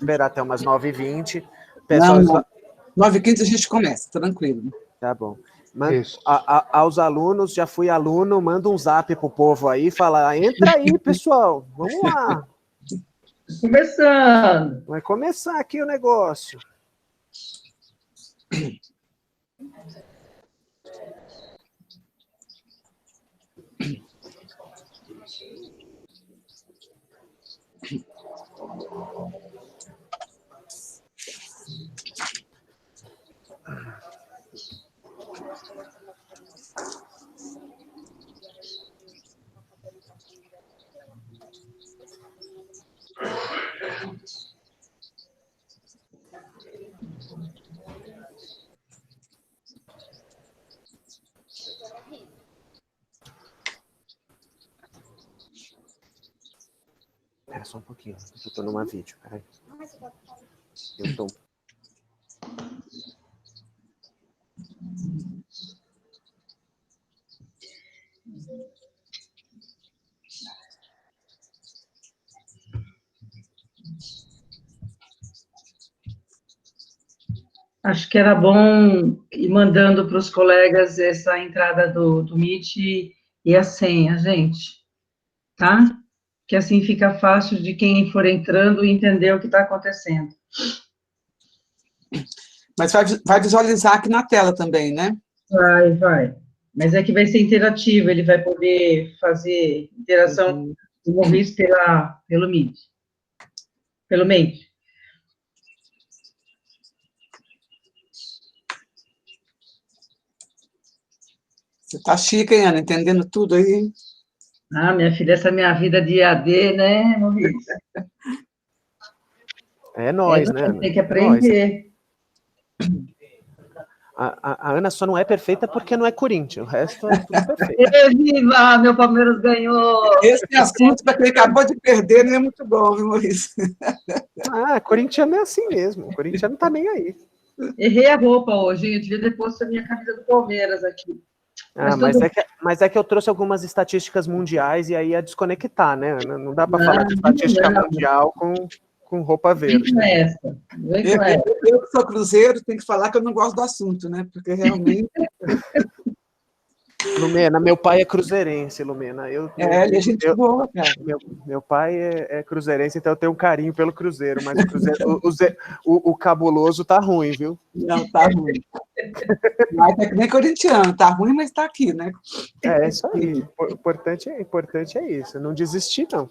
esperar até umas 9h20. Pessoal, não. 9h15 a gente começa, tranquilo. Tá bom. Aos alunos, já fui aluno, manda um zap pro povo aí, fala, entra aí, pessoal, vamos lá. Começando. Vai começar aqui o negócio. Espera só um pouquinho, eu tô numa vídeo, peraí. Eu tô... Acho que era bom ir mandando para os colegas essa entrada do Meet e a senha, gente, tá? Que assim fica fácil de quem for entrando entender o que está acontecendo. Mas vai visualizar aqui na tela também, né? Vai. Mas é que vai ser interativo, ele vai poder fazer interação do Maurício pelo Meet. Pelo Meet. Você tá chique, hein, Ana? Entendendo tudo aí. Ah, minha filha, essa é minha vida de EAD, né, Maurício? É nós, né, Ana? Tem que aprender. A Ana só não é perfeita porque não é Corinthians, o resto é tudo perfeito. Viva, meu Palmeiras ganhou! Esse assunto, para quem acabou de perder, não é muito bom, viu, Maurício? Corintiano é assim mesmo, o corintiano tá nem aí. Errei a roupa hoje, hein? Eu devia ter posto a minha camisa do Palmeiras aqui. Mas é que eu trouxe algumas estatísticas mundiais e aí ia desconectar, né, Ana? Não dá para falar de estatística mundial com roupa verde. Eu que sou cruzeiro, tenho que falar que eu não gosto do assunto, né? Porque realmente... Lumena, meu pai é cruzeirense, Lumena. Ele é gente boa, cara. Meu pai é cruzeirense, então eu tenho um carinho pelo Cruzeiro, mas o cabuloso tá ruim, viu? Não, tá ruim. Mas é que nem corintiano, tá ruim, mas tá aqui, né? É isso aí. Importante é isso, não desistir, não.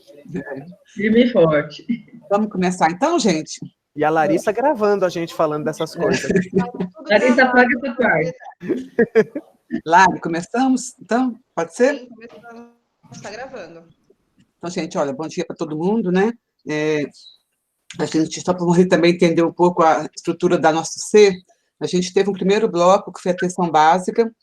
Firme e forte. Vamos começar então, gente? E a Larissa gravando a gente falando dessas coisas. Larissa, paga essa parte. Lari, começamos? Então, pode ser? Sim, começamos. Está gravando. Então, gente, olha, bom dia para todo mundo, né? A gente, só para o também entender um pouco a estrutura da nossa C, a gente teve um primeiro bloco, que foi a atenção básica,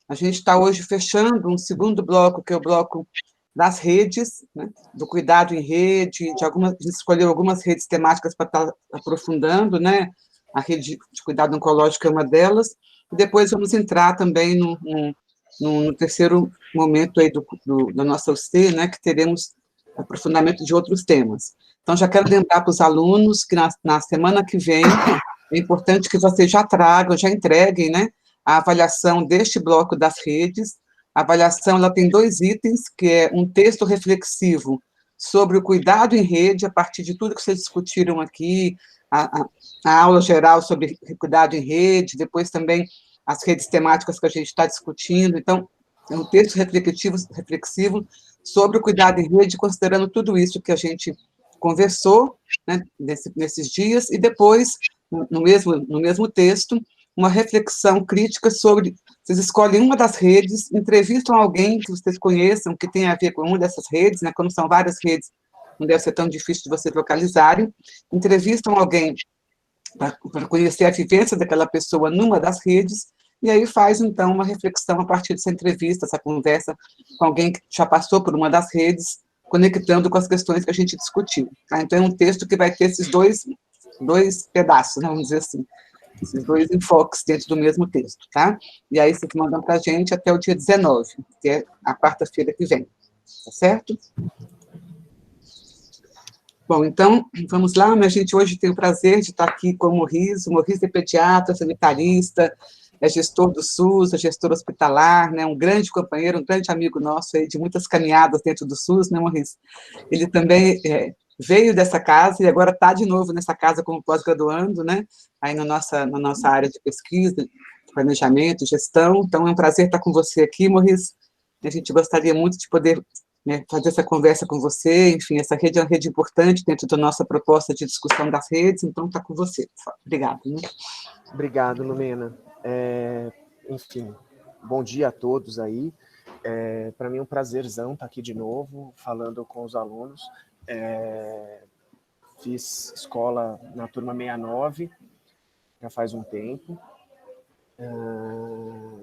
a gente está hoje fechando um segundo bloco, que é o bloco das redes, né? Do cuidado em rede, a gente escolheu algumas redes temáticas para estar aprofundando, né? A rede de cuidado oncológico é uma delas, e depois vamos entrar também no terceiro momento aí da nossa UC, né, que teremos aprofundamento de outros temas. Então, já quero lembrar para os alunos que na semana que vem é importante que vocês já tragam, já entreguem, né, a avaliação deste bloco das redes. A avaliação ela tem 2 itens, que é um texto reflexivo sobre o cuidado em rede, a partir de tudo que vocês discutiram aqui, a aula geral sobre cuidado em rede, depois também as redes temáticas que a gente está discutindo. Então, é um texto reflexivo sobre o cuidado em rede, considerando tudo isso que a gente conversou, né, nesses dias, e depois, no mesmo texto, uma reflexão crítica sobre, vocês escolhem uma das redes, entrevistam alguém que vocês conheçam, que tem a ver com uma dessas redes, né, como são várias redes, não deve ser tão difícil de vocês localizarem, entrevistam alguém para conhecer a vivência daquela pessoa numa das redes, e aí faz, então, uma reflexão a partir dessa entrevista, essa conversa com alguém que já passou por uma das redes, conectando com as questões que a gente discutiu. Tá? Então, é um texto que vai ter esses dois pedaços, né, vamos dizer assim, esses 2 enfoques dentro do mesmo texto, tá? E aí vocês mandam para a gente até o dia 19, que é a quarta-feira que vem, tá certo? Bom, então, vamos lá, né? A gente hoje tem o prazer de estar aqui com o Morris. O Morris é pediatra, sanitarista, é gestor do SUS, é gestor hospitalar, né? Um grande companheiro, um grande amigo nosso aí, de muitas caminhadas dentro do SUS, né, Morris? Ele também veio dessa casa e agora está de novo nessa casa como pós-graduando, né? Aí na nossa área de pesquisa, planejamento, gestão. Então, é um prazer estar com você aqui, Morris. A gente gostaria muito de poder, né, fazer essa conversa com você. Enfim, essa rede é uma rede importante dentro da nossa proposta de discussão das redes, então está com você. Obrigada. Né? Obrigado, Lumena. Enfim, bom dia a todos aí. Para mim é um prazerzão estar aqui de novo, falando com os alunos. Fiz escola na turma 69, já faz um tempo.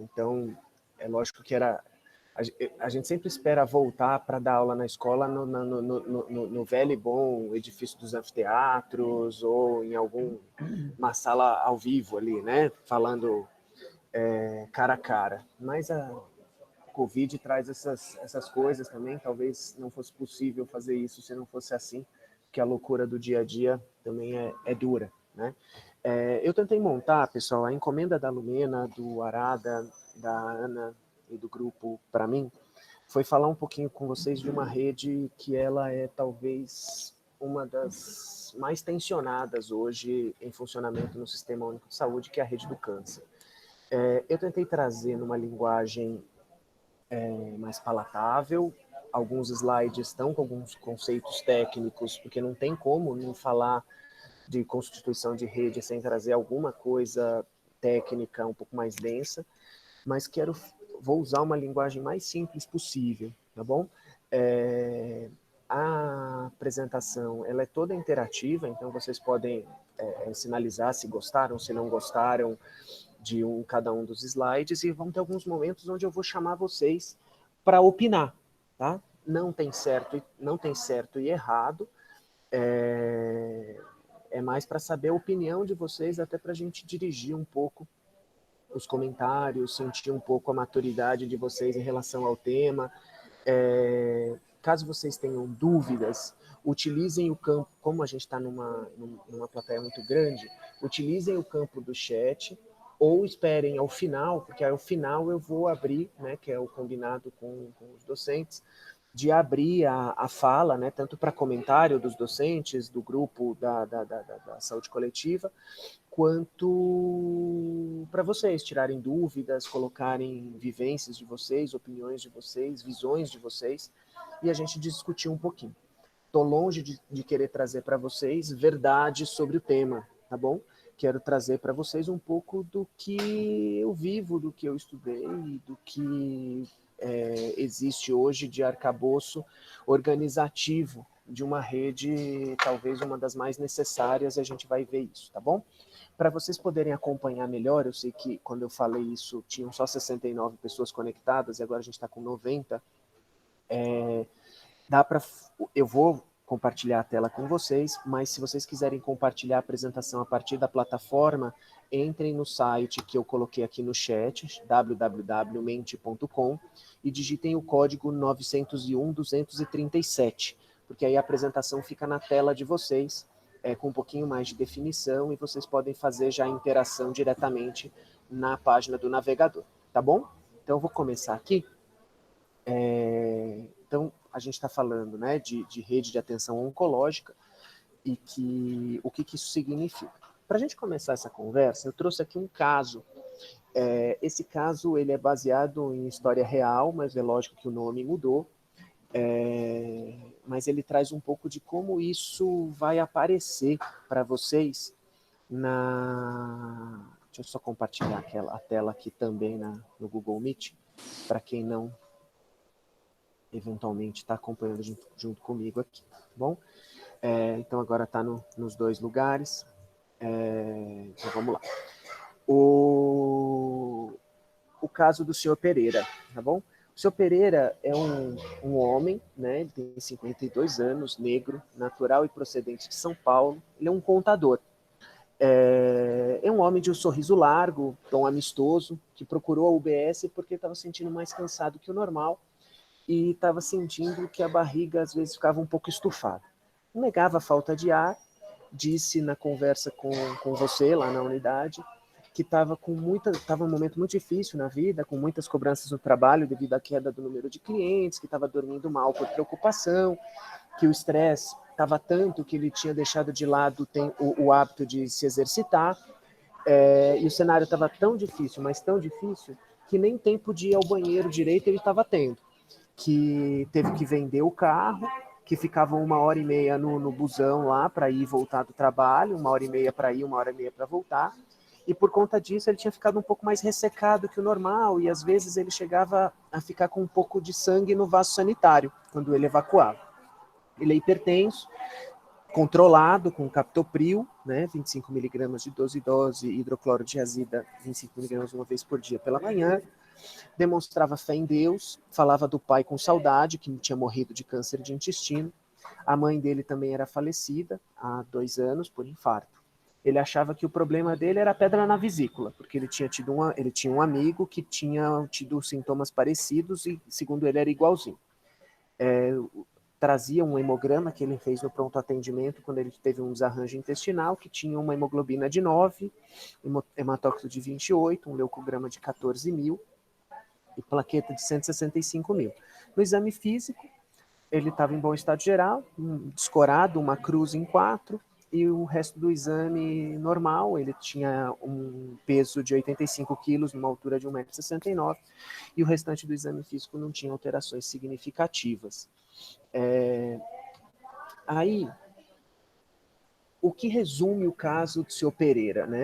Então, é lógico que a gente sempre espera voltar para dar aula na escola no velho e bom edifício dos anfiteatros ou em alguma sala ao vivo ali, né? Falando cara a cara. Mas a Covid traz essas coisas também. Talvez não fosse possível fazer isso se não fosse assim, porque a loucura do dia a dia também é dura, né? Eu tentei montar, pessoal, a encomenda da Lumena, do Arada, da Ana e do grupo para mim, foi falar um pouquinho com vocês de uma rede que ela é talvez uma das mais tensionadas hoje em funcionamento no Sistema Único de Saúde, que é a rede do câncer. Eu tentei trazer numa linguagem mais palatável. Alguns slides estão com alguns conceitos técnicos, porque não tem como não falar de constituição de rede sem trazer alguma coisa técnica um pouco mais densa, mas vou usar uma linguagem mais simples possível, tá bom? A apresentação ela é toda interativa, então vocês podem sinalizar se gostaram, se não gostaram de cada um dos slides, e vão ter alguns momentos onde eu vou chamar vocês para opinar, tá? Não tem certo e errado, é mais para saber a opinião de vocês, até para a gente dirigir um pouco os comentários, sentir um pouco a maturidade de vocês em relação ao tema. Caso vocês tenham dúvidas, utilizem o campo, como a gente está numa plateia muito grande, utilizem o campo do chat, ou esperem ao final, porque ao final eu vou abrir, né, que é o combinado com os docentes, de abrir a fala, né, tanto para comentário dos docentes, do grupo da saúde coletiva, quanto para vocês tirarem dúvidas, colocarem vivências de vocês, opiniões de vocês, visões de vocês, e a gente discutir um pouquinho. Estou longe de querer trazer para vocês verdade sobre o tema, tá bom? Quero trazer para vocês um pouco do que eu vivo, do que eu estudei, do que existe hoje de arcabouço organizativo de uma rede, talvez uma das mais necessárias, a gente vai ver isso, tá bom? Para vocês poderem acompanhar melhor, eu sei que quando eu falei isso, tinham só 69 pessoas conectadas, e agora a gente está com 90, eu vou compartilhar a tela com vocês, mas se vocês quiserem compartilhar a apresentação a partir da plataforma, entrem no site que eu coloquei aqui no chat, www.mente.com, e digitem o código 901-237, porque aí a apresentação fica na tela de vocês, com um pouquinho mais de definição, e vocês podem fazer já a interação diretamente na página do navegador, tá bom? Então eu vou começar aqui. Então, a gente está falando, né, de rede de atenção oncológica e o que isso significa. Para a gente começar essa conversa, eu trouxe aqui um caso. Esse caso ele é baseado em história real, mas é lógico que o nome mudou. Mas ele traz um pouco de como isso vai aparecer para vocês na... Deixa eu só compartilhar a tela aqui também no Google Meet, para quem não eventualmente está acompanhando junto comigo aqui, tá bom? Então agora está nos dois lugares. Então vamos lá. O caso do senhor Pereira, tá bom? O senhor Pereira é um homem, né? Ele tem 52 anos, negro, natural e procedente de São Paulo. Ele é um contador. É um homem de um sorriso largo, tom amistoso, que procurou a UBS porque estava sentindo mais cansado que o normal e estava sentindo que a barriga às vezes ficava um pouco estufada. negava a falta de ar, disse na conversa com você lá na unidade que estava um momento muito difícil na vida, com muitas cobranças no trabalho devido à queda do número de clientes, que estava dormindo mal por preocupação, que o estresse estava tanto que ele tinha deixado de lado o hábito de se exercitar, e o cenário estava tão difícil, mas tão difícil, que nem tempo de ir ao banheiro direito ele estava tendo, que teve que vender o carro, que ficava 1h30 no busão lá para ir e voltar do trabalho, 1h30 para ir, 1h30 para voltar, e por conta disso ele tinha ficado um pouco mais ressecado que o normal, e às vezes ele chegava a ficar com um pouco de sangue no vaso sanitário, quando ele evacuava. Ele é hipertenso, controlado com captopril, né, 25 miligramas de 12 dose, hidrocloro de azida, 25 miligramas uma vez por dia pela manhã, demonstrava fé em Deus, falava do pai com saudade, que tinha morrido de câncer de intestino. A mãe dele também era falecida há 2 anos por infarto. Ele achava que o problema dele era pedra na vesícula, porque ele tinha um amigo que tinha tido sintomas parecidos e, segundo ele, era igualzinho. Trazia um hemograma que ele fez no pronto atendimento quando ele teve um desarranjo intestinal, que tinha uma hemoglobina de 9, hematócrito de 28, um leucograma de 14 mil e plaqueta de 165 mil. No exame físico, ele estava em bom estado geral, descorado, uma cruz em 4, e o resto do exame normal, ele tinha um peso de 85 quilos, numa altura de 1,69 m, e o restante do exame físico não tinha alterações significativas. Aí, o que resume o caso do seu Pereira, né?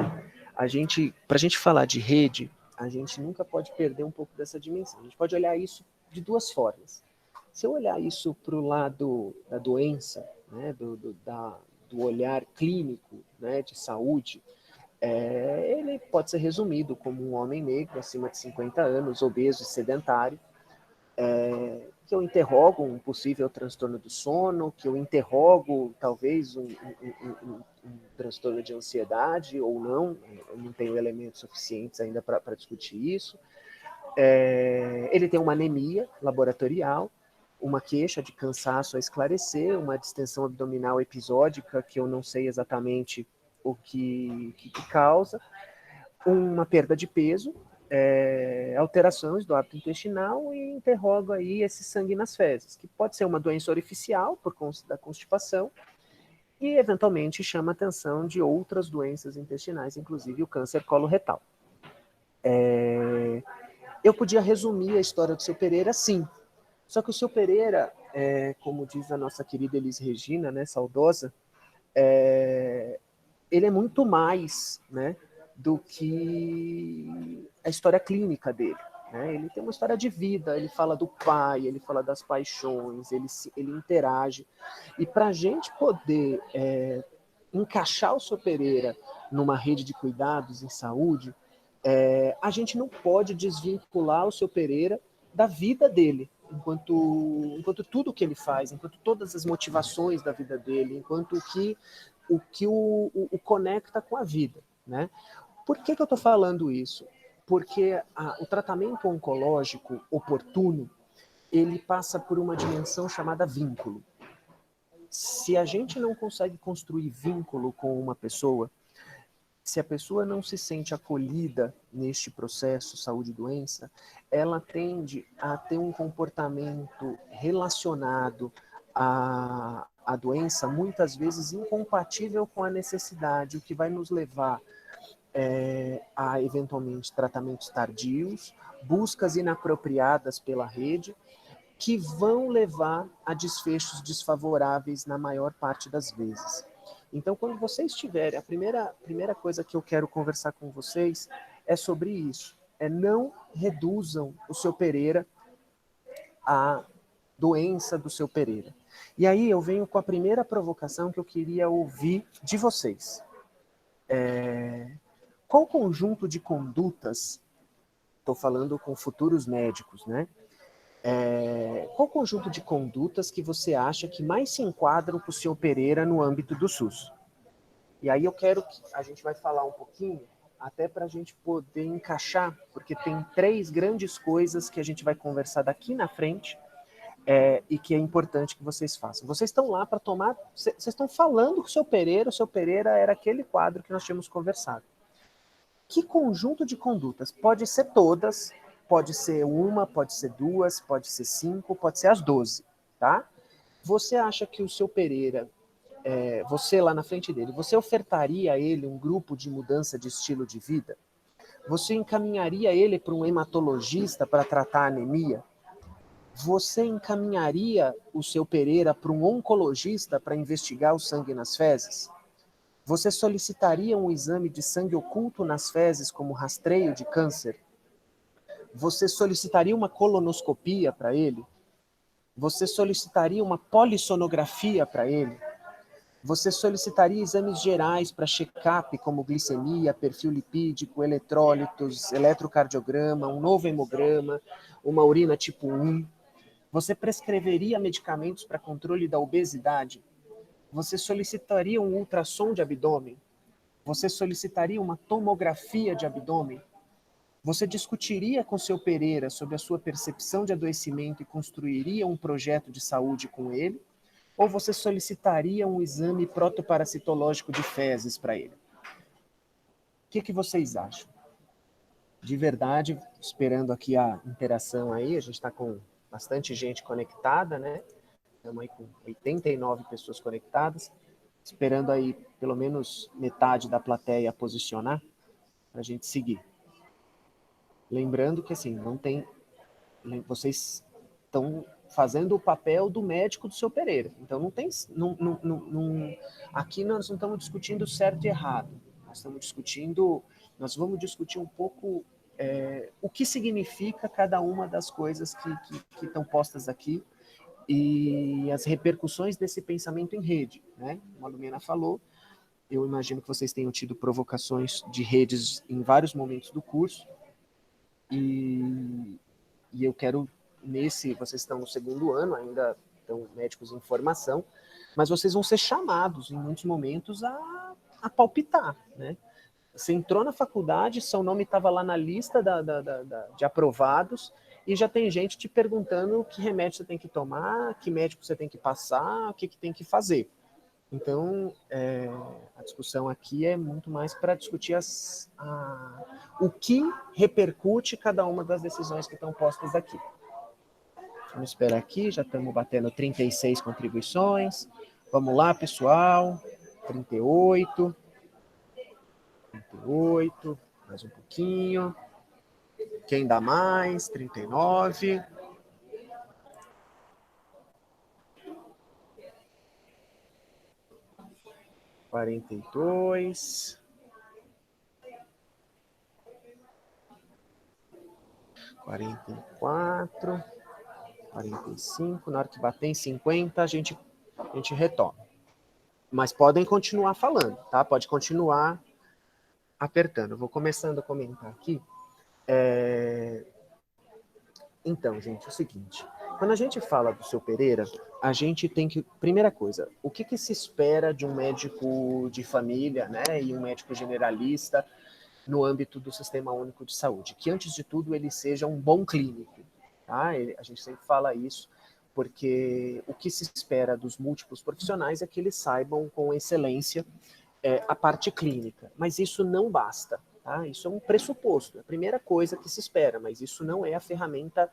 Para a gente falar de rede, a gente nunca pode perder um pouco dessa dimensão. A gente pode olhar isso de 2 formas. Se eu olhar isso para o lado da doença, né, do olhar clínico, né, de saúde, ele pode ser resumido como um homem negro acima de 50 anos, obeso e sedentário, que eu interrogo um possível transtorno do sono, que eu interrogo talvez um transtorno de ansiedade ou não, eu não tenho elementos suficientes ainda para discutir isso. Ele tem uma anemia laboratorial, uma queixa de cansaço a esclarecer, uma distensão abdominal episódica que eu não sei exatamente o que causa, uma perda de peso, alterações do hábito intestinal e interrogo aí esse sangue nas fezes, que pode ser uma doença orificial por conta da constipação e eventualmente chama a atenção de outras doenças intestinais, inclusive o câncer coloretal. Eu podia resumir a história do seu Pereira sim, só que o seu Pereira, como diz a nossa querida Elis Regina, né, saudosa, ele é muito mais, né, do que a história clínica dele. Né? Ele tem uma história de vida, ele fala do pai, ele fala das paixões, ele interage. E para a gente poder encaixar o seu Pereira numa rede de cuidados em saúde, a gente não pode desvincular o seu Pereira da vida dele, enquanto tudo que ele faz, enquanto todas as motivações da vida dele, enquanto o que o conecta com a vida. Né? Por que eu estou falando isso? Porque o tratamento oncológico oportuno, ele passa por uma dimensão chamada vínculo. Se a gente não consegue construir vínculo com uma pessoa, se a pessoa não se sente acolhida neste processo saúde e doença, ela tende a ter um comportamento relacionado à doença, muitas vezes incompatível com a necessidade, o que vai nos levar a eventualmente tratamentos tardios, buscas inapropriadas pela rede, que vão levar a desfechos desfavoráveis na maior parte das vezes. Então, quando vocês tiverem, a primeira coisa que eu quero conversar com vocês é sobre isso. Não reduzam o seu Pereira à doença do seu Pereira. E aí eu venho com a primeira provocação que eu queria ouvir de vocês. Qual conjunto de condutas, estou falando com futuros médicos, né? Qual conjunto de condutas que você acha que mais se enquadram para o seu Pereira no âmbito do SUS? E aí eu quero que a gente vai falar um pouquinho, até para a gente poder encaixar, porque tem 3 grandes coisas que a gente vai conversar daqui na frente, e que é importante que vocês façam. Vocês estão lá para tomar... Vocês estão falando com o seu Pereira era aquele quadro que nós tínhamos conversado. Que conjunto de condutas? Pode ser todas, pode ser uma, pode ser duas, pode ser 5, pode ser as 12, tá? Você acha que o seu Pereira, você lá na frente dele, você ofertaria a ele um grupo de mudança de estilo de vida? Você encaminharia ele para um hematologista para tratar a anemia? Você encaminharia o seu Pereira para um oncologista para investigar o sangue nas fezes? Você solicitaria um exame de sangue oculto nas fezes como rastreio de câncer? Você solicitaria uma colonoscopia para ele? Você solicitaria uma polissonografia para ele? Você solicitaria exames gerais para check-up, como glicemia, perfil lipídico, eletrólitos, eletrocardiograma, um novo hemograma, uma urina tipo 1? Você prescreveria medicamentos para controle da obesidade? Você solicitaria um ultrassom de abdômen? Você solicitaria uma tomografia de abdômen? Você discutiria com seu Pereira sobre a sua percepção de adoecimento e construiria um projeto de saúde com ele? Ou você solicitaria um exame protoparasitológico de fezes para ele? O que vocês acham? De verdade, esperando aqui a interação aí, a gente está com bastante gente conectada, né? Estamos aí com 89 pessoas conectadas, esperando aí pelo menos metade da plateia posicionar para a gente seguir. Lembrando que assim, não tem... Vocês estão fazendo o papel do médico do seu Pereira. Então não tem... aqui nós não estamos discutindo certo e errado. Nós vamos discutir um pouco o que significa cada uma das coisas que estão postas aqui e as repercussões desse pensamento em rede, né? Como a Lumena falou, eu imagino que vocês tenham tido provocações de redes em vários momentos do curso, e eu quero, vocês estão no segundo ano, ainda estão médicos em formação, mas vocês vão ser chamados, em muitos momentos, a palpitar, né? Você entrou na faculdade, seu nome estava lá na lista de aprovados, e já tem gente te perguntando que remédio você tem que tomar, que médico você tem que passar, o que tem que fazer. Então, a discussão aqui é muito mais para discutir o que repercute cada uma das decisões que estão postas aqui. Vamos esperar aqui, já estamos batendo 36 contribuições. Vamos lá, pessoal. 38, mais um pouquinho. Quem dá mais? 39. 42. 44. 45. Na hora que bater em 50, a gente retoma. Mas podem continuar falando, tá? Pode continuar apertando. Eu vou começando a comentar aqui. Então, gente, é o seguinte. Quando a gente fala do seu Pereira, a gente tem que... Primeira coisa, o que se espera de um médico de família, né, e um médico generalista no âmbito do Sistema Único de Saúde? Que, antes de tudo, ele seja um bom clínico. Tá? A gente sempre fala isso, porque o que se espera dos múltiplos profissionais é que eles saibam com excelência a parte clínica. Mas isso não basta. Tá? Isso é um pressuposto, é a primeira coisa que se espera, mas isso não é a ferramenta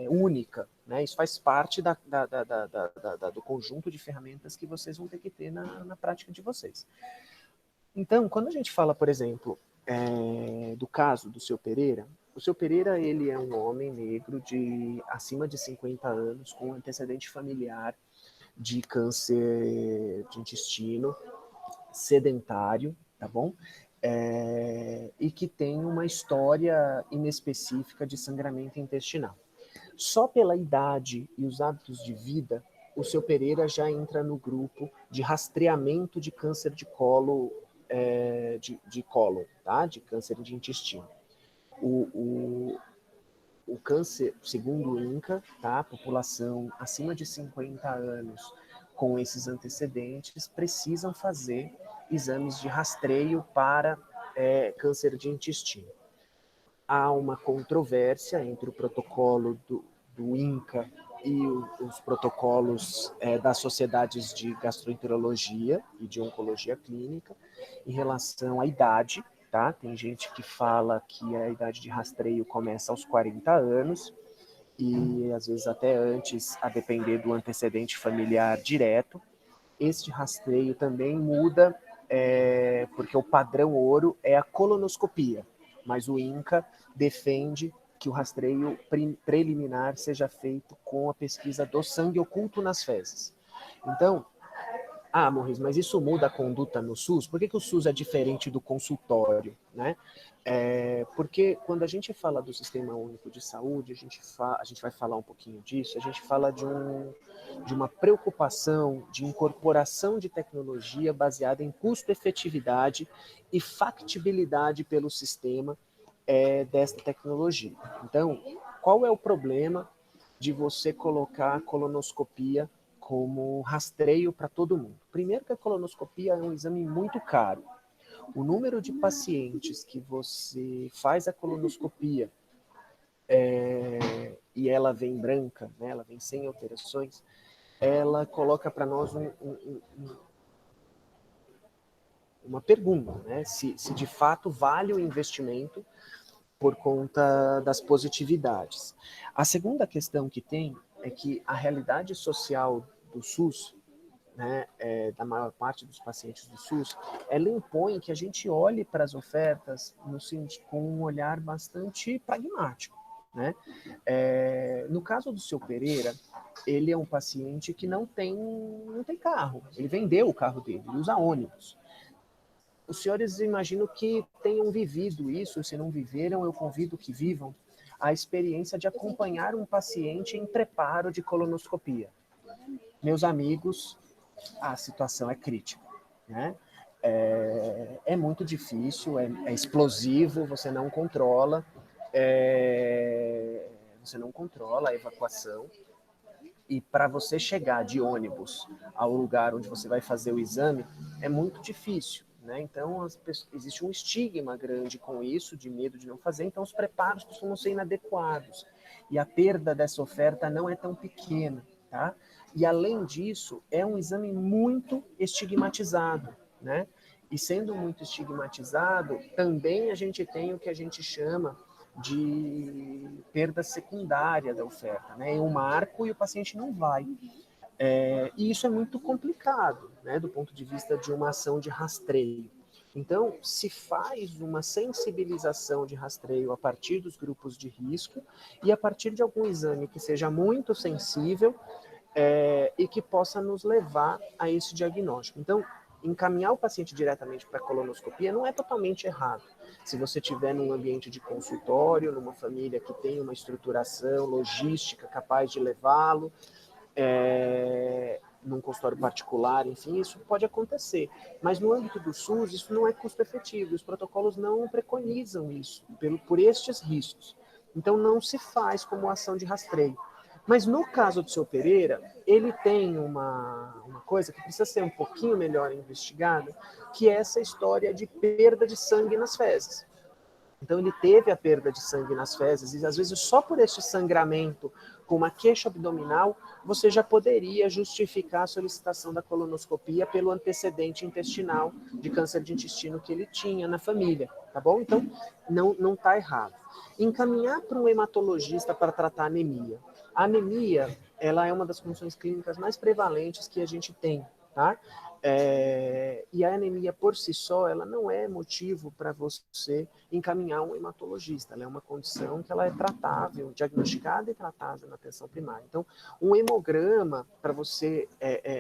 única. Né? Isso faz parte do conjunto de ferramentas que vocês vão ter que ter na prática de vocês. Então, quando a gente fala, por exemplo, do caso do seu Pereira, o seu Pereira, ele é um homem negro de acima de 50 anos, com antecedente familiar de câncer de intestino, sedentário, tá bom? E que tem uma história inespecífica de sangramento intestinal. Só pela idade e os hábitos de vida, o seu Pereira já entra no grupo de rastreamento de câncer de colo, de cólon, tá? De câncer de intestino. O câncer, segundo o INCA, tá? A população acima de 50 anos com esses antecedentes precisam fazer exames de rastreio para câncer de intestino. Há uma controvérsia entre o protocolo do INCA e os protocolos das sociedades de gastroenterologia e de oncologia clínica em relação à idade, tá? Tem gente que fala que a idade de rastreio começa aos 40 anos e às vezes até antes, a depender do antecedente familiar direto. Este rastreio também muda, porque o padrão ouro é a colonoscopia, mas o INCA defende que o rastreio preliminar seja feito com a pesquisa do sangue oculto nas fezes. Então, Morris, mas isso muda a conduta no SUS? Por que o SUS é diferente do consultório, né? Porque quando a gente fala do Sistema Único de Saúde, a gente vai falar um pouquinho disso, a gente fala de uma preocupação de incorporação de tecnologia baseada em custo-efetividade e factibilidade pelo sistema desta tecnologia. Então, qual é o problema de você colocar a colonoscopia como rastreio para todo mundo? Primeiro que a colonoscopia é um exame muito caro. O número de pacientes que você faz a colonoscopia e ela vem branca, né, ela vem sem alterações, ela coloca para nós uma pergunta, né, se de fato vale o investimento por conta das positividades. A segunda questão que tem é que a realidade social do SUS, né, da maior parte dos pacientes do SUS, ela impõe que a gente olhe para as ofertas com um olhar bastante pragmático, né? No caso do seu Pereira, ele é um paciente que não tem carro, ele vendeu o carro dele, ele usa ônibus. Os senhores, imagino que tenham vivido isso, se não viveram, eu convido que vivam a experiência de acompanhar um paciente em preparo de colonoscopia. Meus amigos, a situação é crítica, né? É muito difícil, é explosivo, você não controla a evacuação, e para você chegar de ônibus ao lugar onde você vai fazer o exame é muito difícil, né? Então existe um estigma grande com isso, de medo de não fazer, então os preparos costumam ser inadequados e a perda dessa oferta não é tão pequena, tá? E além disso, é um exame muito estigmatizado, né? E sendo muito estigmatizado, também a gente tem o que a gente chama de perda secundária da oferta, né? Eu marco e o paciente não vai. E isso é muito complicado, né? Do ponto de vista de uma ação de rastreio. Então, se faz uma sensibilização de rastreio a partir dos grupos de risco e a partir de algum exame que seja muito sensível e que possa nos levar a esse diagnóstico. Então, encaminhar o paciente diretamente para a colonoscopia não é totalmente errado. Se você estiver num ambiente de consultório, numa família que tem uma estruturação logística capaz de levá-lo, num consultório particular, enfim, isso pode acontecer. Mas no âmbito do SUS, isso não é custo efetivo, os protocolos não preconizam isso, por estes riscos. Então, não se faz como ação de rastreio. Mas no caso do seu Pereira, ele tem uma coisa que precisa ser um pouquinho melhor investigada, que é essa história de perda de sangue nas fezes. Então ele teve a perda de sangue nas fezes e às vezes só por este sangramento com uma queixa abdominal, você já poderia justificar a solicitação da colonoscopia pelo antecedente intestinal de câncer de intestino que ele tinha na família, tá bom? Então não está errado. Encaminhar para um hematologista para tratar anemia. A anemia, ela é uma das condições clínicas mais prevalentes que a gente tem, tá? E a anemia por si só, ela não é motivo para você encaminhar um hematologista. Ela é uma condição que ela é tratável, diagnosticada e tratável na atenção primária. Então, um hemograma para você,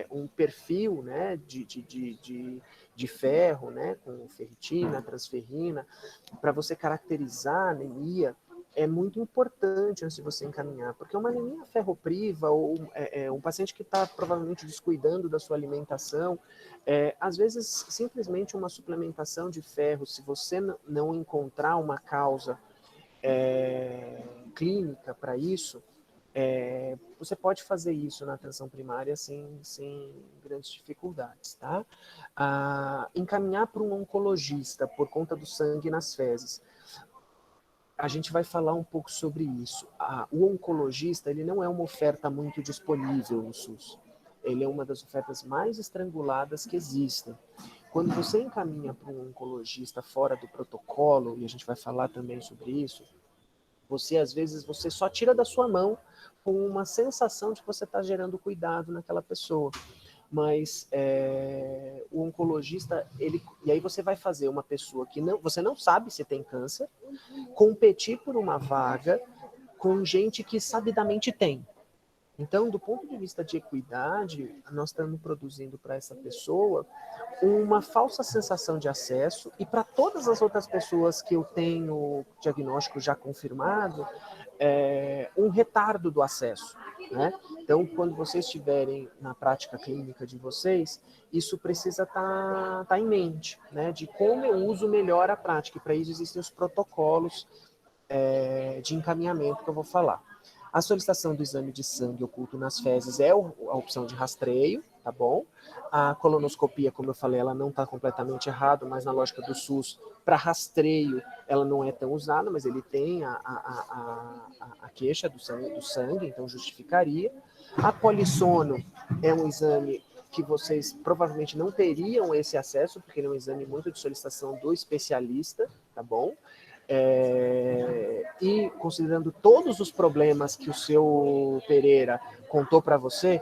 um perfil, né, de ferro, né, com ferritina, transferrina, para você caracterizar a anemia, é muito importante antes de você encaminhar, porque uma anemia ferropriva ou um paciente que está provavelmente descuidando da sua alimentação, às vezes simplesmente uma suplementação de ferro, se você não encontrar uma causa clínica para isso, você pode fazer isso na atenção primária sem grandes dificuldades, tá? Encaminhar para um oncologista por conta do sangue nas fezes. a gente vai falar um pouco sobre isso. O oncologista, ele não é uma oferta muito disponível no SUS. Ele é uma das ofertas mais estranguladas que existem. Quando você encaminha para um oncologista fora do protocolo, e a gente vai falar também sobre isso, você, às vezes, você só tira da sua mão com uma sensação de que você está gerando cuidado naquela pessoa. Mas o oncologista, e aí você vai fazer uma pessoa que você não sabe se tem câncer, competir por uma vaga com gente que sabidamente tem. Então, do ponto de vista de equidade, nós estamos produzindo para essa pessoa uma falsa sensação de acesso, e para todas as outras pessoas que eu tenho diagnóstico já confirmado, um retardo do acesso, né? Então, quando vocês estiverem na prática clínica de vocês, isso precisa estar em mente, né? De como eu uso melhor a prática, e para isso existem os protocolos de encaminhamento que eu vou falar. A solicitação do exame de sangue oculto nas fezes é a opção de rastreio, tá bom? A colonoscopia, como eu falei, ela não está completamente errada, mas na lógica do SUS, para rastreio, ela não é tão usada, mas ele tem a queixa do sangue, então justificaria. A polissono é um exame que vocês provavelmente não teriam esse acesso, porque ele é um exame muito de solicitação do especialista, tá bom? E considerando todos os problemas que o seu Pereira contou para você,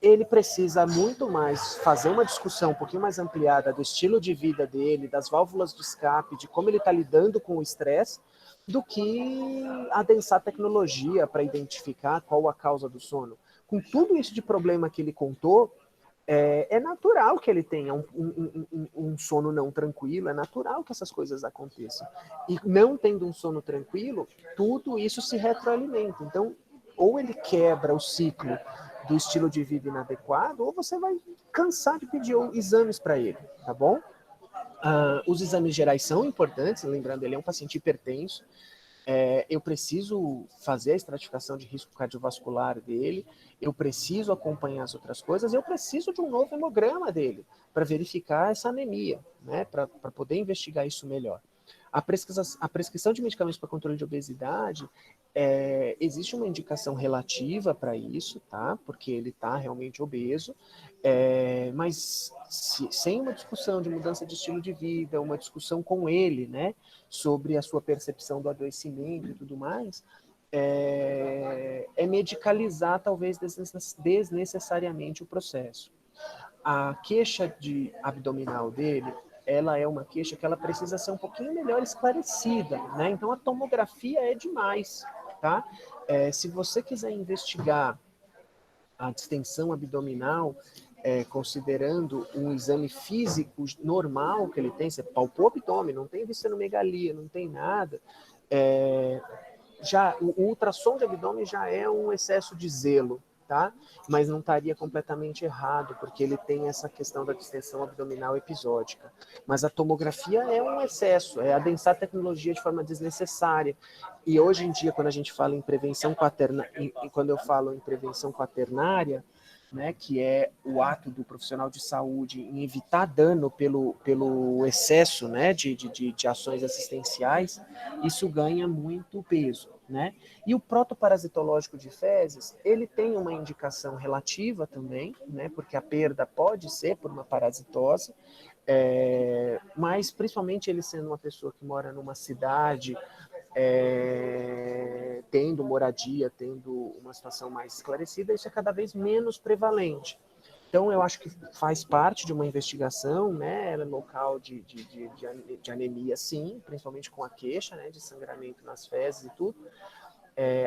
ele precisa muito mais fazer uma discussão um pouquinho mais ampliada do estilo de vida dele, das válvulas de escape, de como ele está lidando com o estresse, do que adensar tecnologia para identificar qual a causa do sono. Com tudo isso de problema que ele contou, é natural que ele tenha um sono não tranquilo, é natural que essas coisas aconteçam. E não tendo um sono tranquilo, tudo isso se retroalimenta. Então, ou ele quebra o ciclo do estilo de vida inadequado, ou você vai cansar de pedir exames para ele, tá bom? Os exames gerais são importantes, lembrando, ele é um paciente hipertenso, eu preciso fazer a estratificação de risco cardiovascular dele, eu preciso acompanhar as outras coisas, eu preciso de um novo hemograma dele para verificar essa anemia, né, para poder investigar isso melhor. A prescrição de medicamentos para controle de obesidade, existe uma indicação relativa para isso, tá? Porque ele está realmente obeso, mas sem uma discussão de mudança de estilo de vida, uma discussão com ele, né, sobre a sua percepção do adoecimento e tudo mais, medicalizar talvez desnecessariamente o processo. A queixa abdominal dele, ela é uma queixa que ela precisa ser um pouquinho melhor esclarecida, né? Então a tomografia é demais, tá? Se você quiser investigar a distensão abdominal, considerando um exame físico normal que ele tem, você palpou o abdômen, não tem visceranomegalia, não tem nada, o ultrassom de abdômen já é um excesso de zelo, tá? Mas não estaria completamente errado, porque ele tem essa questão da distensão abdominal episódica. Mas a tomografia é um excesso, é adensar a tecnologia de forma desnecessária. E hoje em dia, quando a gente fala em prevenção quaternária, e quando eu falo em prevenção quaternária, né, que é o ato do profissional de saúde em evitar dano pelo excesso, né, de ações assistenciais, isso ganha muito peso, né? E o protoparasitológico de fezes, ele tem uma indicação relativa também, né, porque a perda pode ser por uma parasitose, mas principalmente ele sendo uma pessoa que mora numa cidade, tendo moradia, tendo uma situação mais esclarecida, isso é cada vez menos prevalente. Então, eu acho que faz parte de uma investigação, né, local de anemia, sim, principalmente com a queixa, né, de sangramento nas fezes e tudo,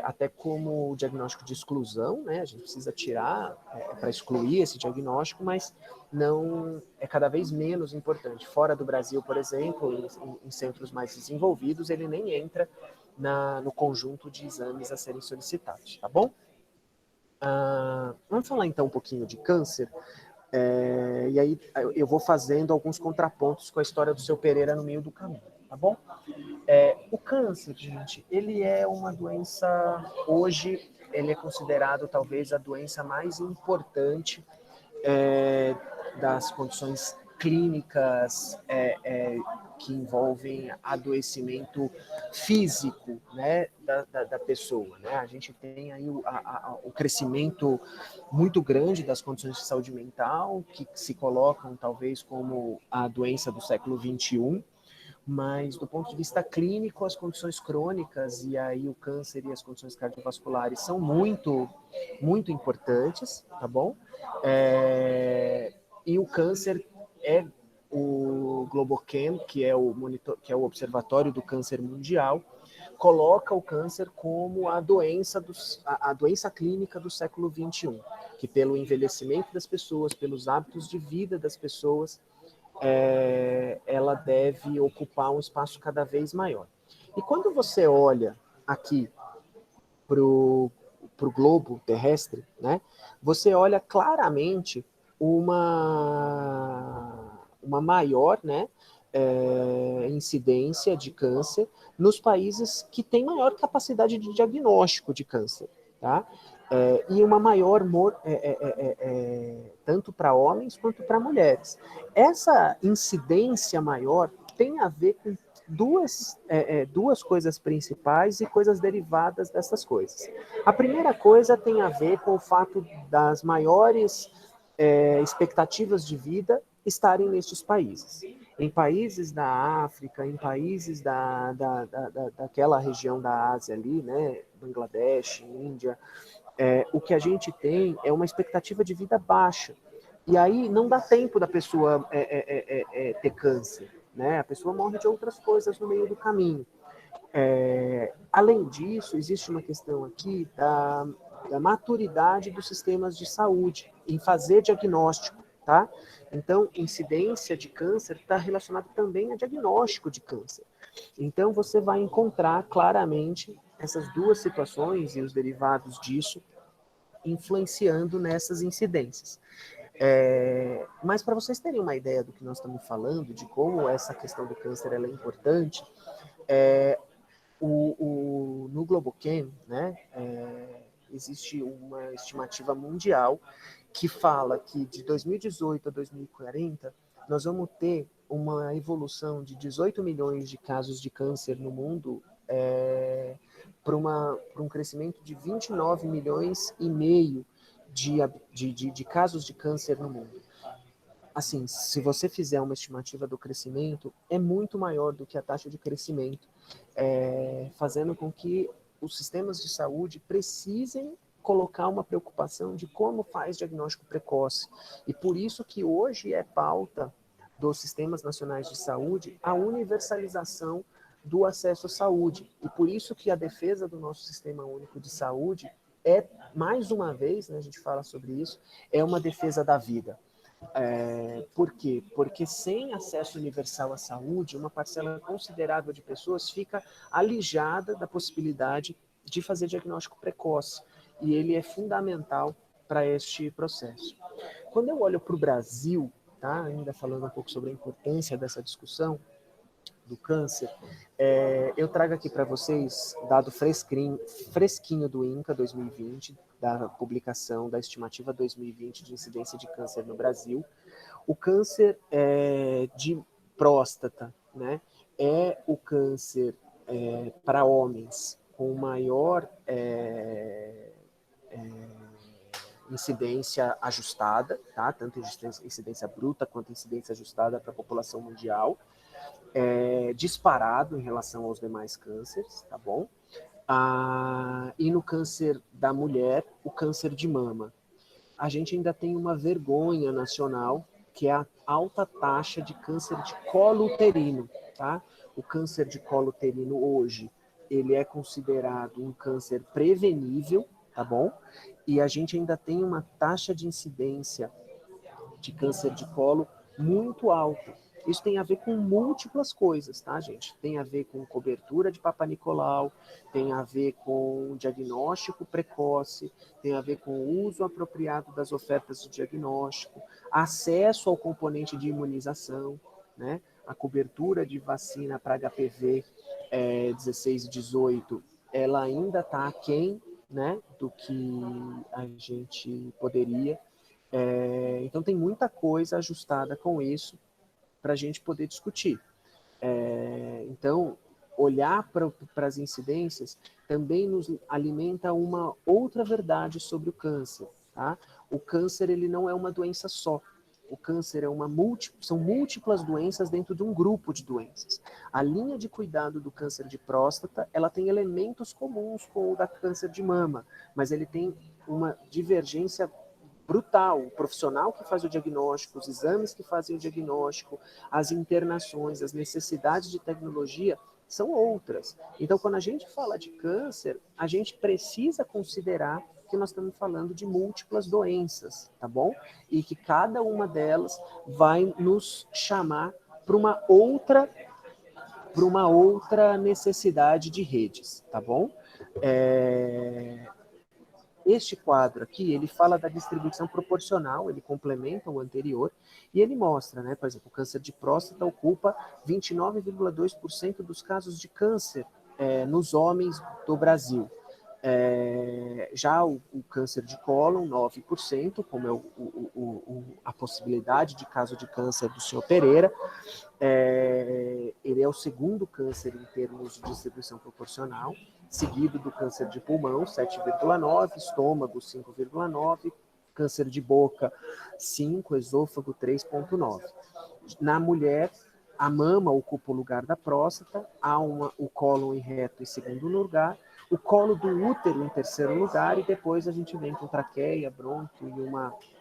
até como diagnóstico de exclusão, né, a gente precisa tirar para excluir esse diagnóstico, mas não é cada vez menos importante. Fora do Brasil, por exemplo, em centros mais desenvolvidos, ele nem entra no conjunto de exames a serem solicitados, tá bom? Vamos falar então um pouquinho de câncer, e aí eu vou fazendo alguns contrapontos com a história do seu Pereira no meio do caminho, tá bom? O câncer, gente, ele é uma doença, hoje, ele é considerado talvez a doença mais importante das condições clínicas que envolvem adoecimento físico, né, da pessoa, né? A gente tem aí o crescimento muito grande das condições de saúde mental, que se colocam talvez como a doença do século XXI, mas do ponto de vista clínico, as condições crônicas e aí o câncer e as condições cardiovasculares são muito, muito importantes, tá bom? E o câncer é o Globochem, que é o Observatório do Câncer Mundial, coloca o câncer como a doença clínica do século XXI, que pelo envelhecimento das pessoas, pelos hábitos de vida das pessoas, ela deve ocupar um espaço cada vez maior. E quando você olha aqui para o globo terrestre, né, você olha claramente uma maior, né, incidência de câncer nos países que têm maior capacidade de diagnóstico de câncer, tá? E uma maior tanto para homens quanto para mulheres. Essa incidência maior tem a ver com duas coisas principais e coisas derivadas dessas coisas. A primeira coisa tem a ver com o fato das maiores expectativas de vida estarem nestes países. Em países da África, em países daquela região da Ásia ali, né, Bangladesh, Índia, o que a gente tem é uma expectativa de vida baixa. E aí não dá tempo da pessoa ter câncer, né? A pessoa morre de outras coisas no meio do caminho. Além disso, existe uma questão aqui da maturidade dos sistemas de saúde em fazer diagnóstico, tá? Então, incidência de câncer está relacionada também a diagnóstico de câncer. Então, você vai encontrar claramente essas duas situações e os derivados disso influenciando nessas incidências. Mas para vocês terem uma ideia do que nós estamos falando, de como essa questão do câncer ela é importante, no Globochem, né, existe uma estimativa mundial que fala que de 2018 a 2040 nós vamos ter uma evolução de 18 milhões de casos de câncer no mundo, para um crescimento de 29 milhões e meio de casos de câncer no mundo. Assim, se você fizer uma estimativa do crescimento, é muito maior do que a taxa de crescimento, fazendo com que os sistemas de saúde precisem colocar uma preocupação de como faz diagnóstico precoce. E por isso que hoje é pauta dos sistemas nacionais de saúde a universalização do acesso à saúde. E por isso que a defesa do nosso Sistema Único de Saúde mais uma vez, né, a gente fala sobre isso, é uma defesa da vida. Por quê? Porque sem acesso universal à saúde, uma parcela considerável de pessoas fica alijada da possibilidade de fazer diagnóstico precoce. E ele é fundamental para este processo. Quando eu olho para o Brasil, tá, ainda falando um pouco sobre a importância dessa discussão do câncer, eu trago aqui para vocês dado fresquinho do INCA 2020, da publicação da estimativa 2020 de incidência de câncer no Brasil. O câncer de próstata, né, é o câncer para homens com maior incidência ajustada, tá? Tanto incidência bruta quanto incidência ajustada para a população mundial, disparado em relação aos demais cânceres, tá bom? E no câncer da mulher, o câncer de mama. A gente ainda tem uma vergonha nacional, que é a alta taxa de câncer de colo uterino, tá? O câncer de colo uterino hoje, ele é considerado um câncer prevenível, tá bom? E a gente ainda tem uma taxa de incidência de câncer de colo muito alta. Isso tem a ver com múltiplas coisas, tá, gente? Tem a ver com cobertura de Papa Nicolau, tem a ver com diagnóstico precoce, tem a ver com o uso apropriado das ofertas de diagnóstico, acesso ao componente de imunização, né? A cobertura de vacina para HPV 16 e 18, ela ainda está aquém, né, do que a gente poderia. Então tem muita coisa ajustada com isso, para a gente poder discutir. Então, olhar para as incidências também nos alimenta uma outra verdade sobre o câncer. Tá? O câncer ele não é uma doença só. O câncer são múltiplas doenças dentro de um grupo de doenças. A linha de cuidado do câncer de próstata, ela tem elementos comuns com o da câncer de mama, mas ele tem uma divergência brutal. O profissional que faz o diagnóstico, os exames que fazem o diagnóstico, as internações, as necessidades de tecnologia são outras. Então, quando a gente fala de câncer, a gente precisa considerar que nós estamos falando de múltiplas doenças, tá bom? E que cada uma delas vai nos chamar para uma outra necessidade de redes, tá bom? Este quadro aqui, ele fala da distribuição proporcional, ele complementa o anterior, e ele mostra, né, por exemplo, o câncer de próstata ocupa 29,2% dos casos de câncer nos homens do Brasil. Já o câncer de cólon, 9%, como é a possibilidade de caso de câncer do senhor Pereira. Ele é o segundo câncer em termos de distribuição proporcional, seguido do câncer de pulmão, 7,9%, estômago, 5,9%, câncer de boca, 5%, esôfago, 3,9%. Na mulher, a mama ocupa o lugar da próstata, o cólon e reto em segundo lugar, o colo do útero em terceiro lugar, e depois a gente vem com traqueia, bronquio e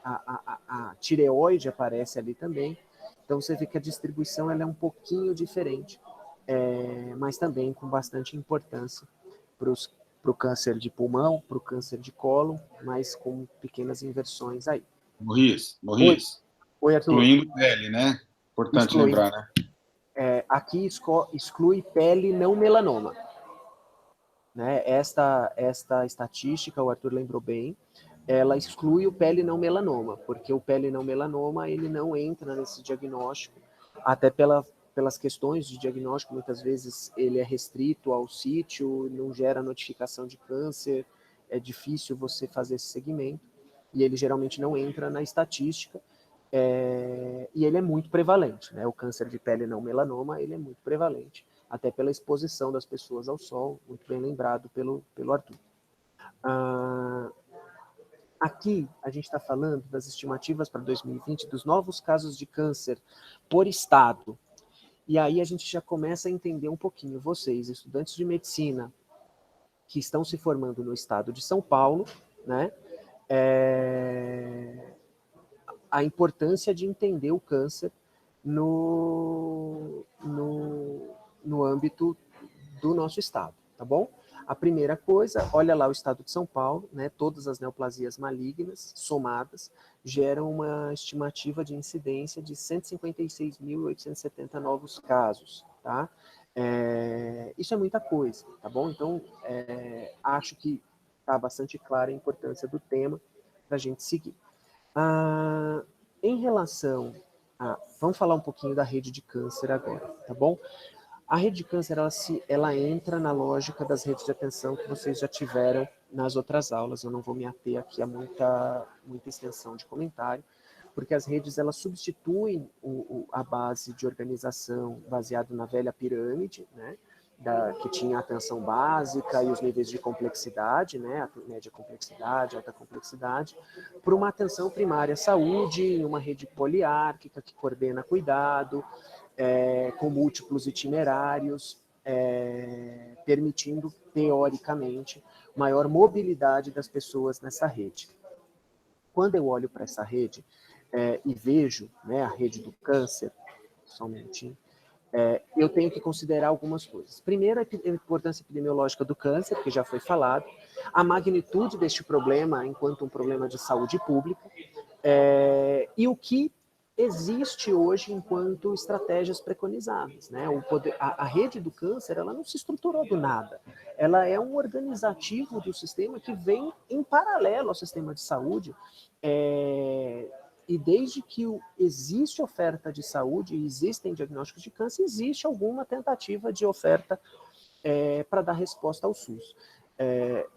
a tireoide aparece ali também. Então você vê que a distribuição ela é um pouquinho diferente, mas também com bastante importância para o câncer de pulmão, para o câncer de cólon, mas com pequenas inversões aí. Morris. Oi, Arthur. Excluindo pele, né? Importante lembrar, né? Aqui exclui pele não melanoma. Né? Esta estatística, o Arthur lembrou bem, ela exclui o pele não melanoma, porque o pele não melanoma ele não entra nesse diagnóstico, até pelas questões de diagnóstico, muitas vezes ele é restrito ao sítio, não gera notificação de câncer, é difícil você fazer esse segmento, e ele geralmente não entra na estatística, e ele é muito prevalente, né? O câncer de pele não melanoma, ele é muito prevalente, até pela exposição das pessoas ao sol, muito bem lembrado pelo Arthur. Aqui a gente está falando das estimativas para 2020 dos novos casos de câncer por estado. E aí a gente já começa a entender um pouquinho, vocês, estudantes de medicina, que estão se formando no estado de São Paulo, né? A importância de entender o câncer no âmbito do nosso estado, tá bom? A primeira coisa, olha lá o estado de São Paulo, né? Todas as neoplasias malignas somadas geram uma estimativa de incidência de 156.870 novos casos, tá? Isso é muita coisa, tá bom? Então, acho que está bastante clara a importância do tema para a gente seguir. Em relação vamos falar um pouquinho da rede de câncer agora, tá bom? A rede de câncer, ela entra na lógica das redes de atenção que vocês já tiveram nas outras aulas. Eu não vou me ater aqui a muita extensão de comentário, porque as redes, elas substituem a base de organização baseado na velha pirâmide, né? Que tinha a atenção básica e os níveis de complexidade, né, a média complexidade, alta complexidade, por uma atenção primária à saúde, uma rede poliárquica que coordena cuidado, com múltiplos itinerários, permitindo, teoricamente, maior mobilidade das pessoas nessa rede. Quando eu olho para essa rede e vejo, né, a rede do câncer, só um minutinho, eu tenho que considerar algumas coisas. Primeiro, a importância epidemiológica do câncer, que já foi falado, a magnitude deste problema enquanto um problema de saúde pública, e o que existe hoje enquanto estratégias preconizadas, né? A rede do câncer, ela não se estruturou do nada, ela é um organizativo do sistema que vem em paralelo ao sistema de saúde, e desde que existe oferta de saúde e existem diagnósticos de câncer, existe alguma tentativa de oferta para dar resposta ao SUS,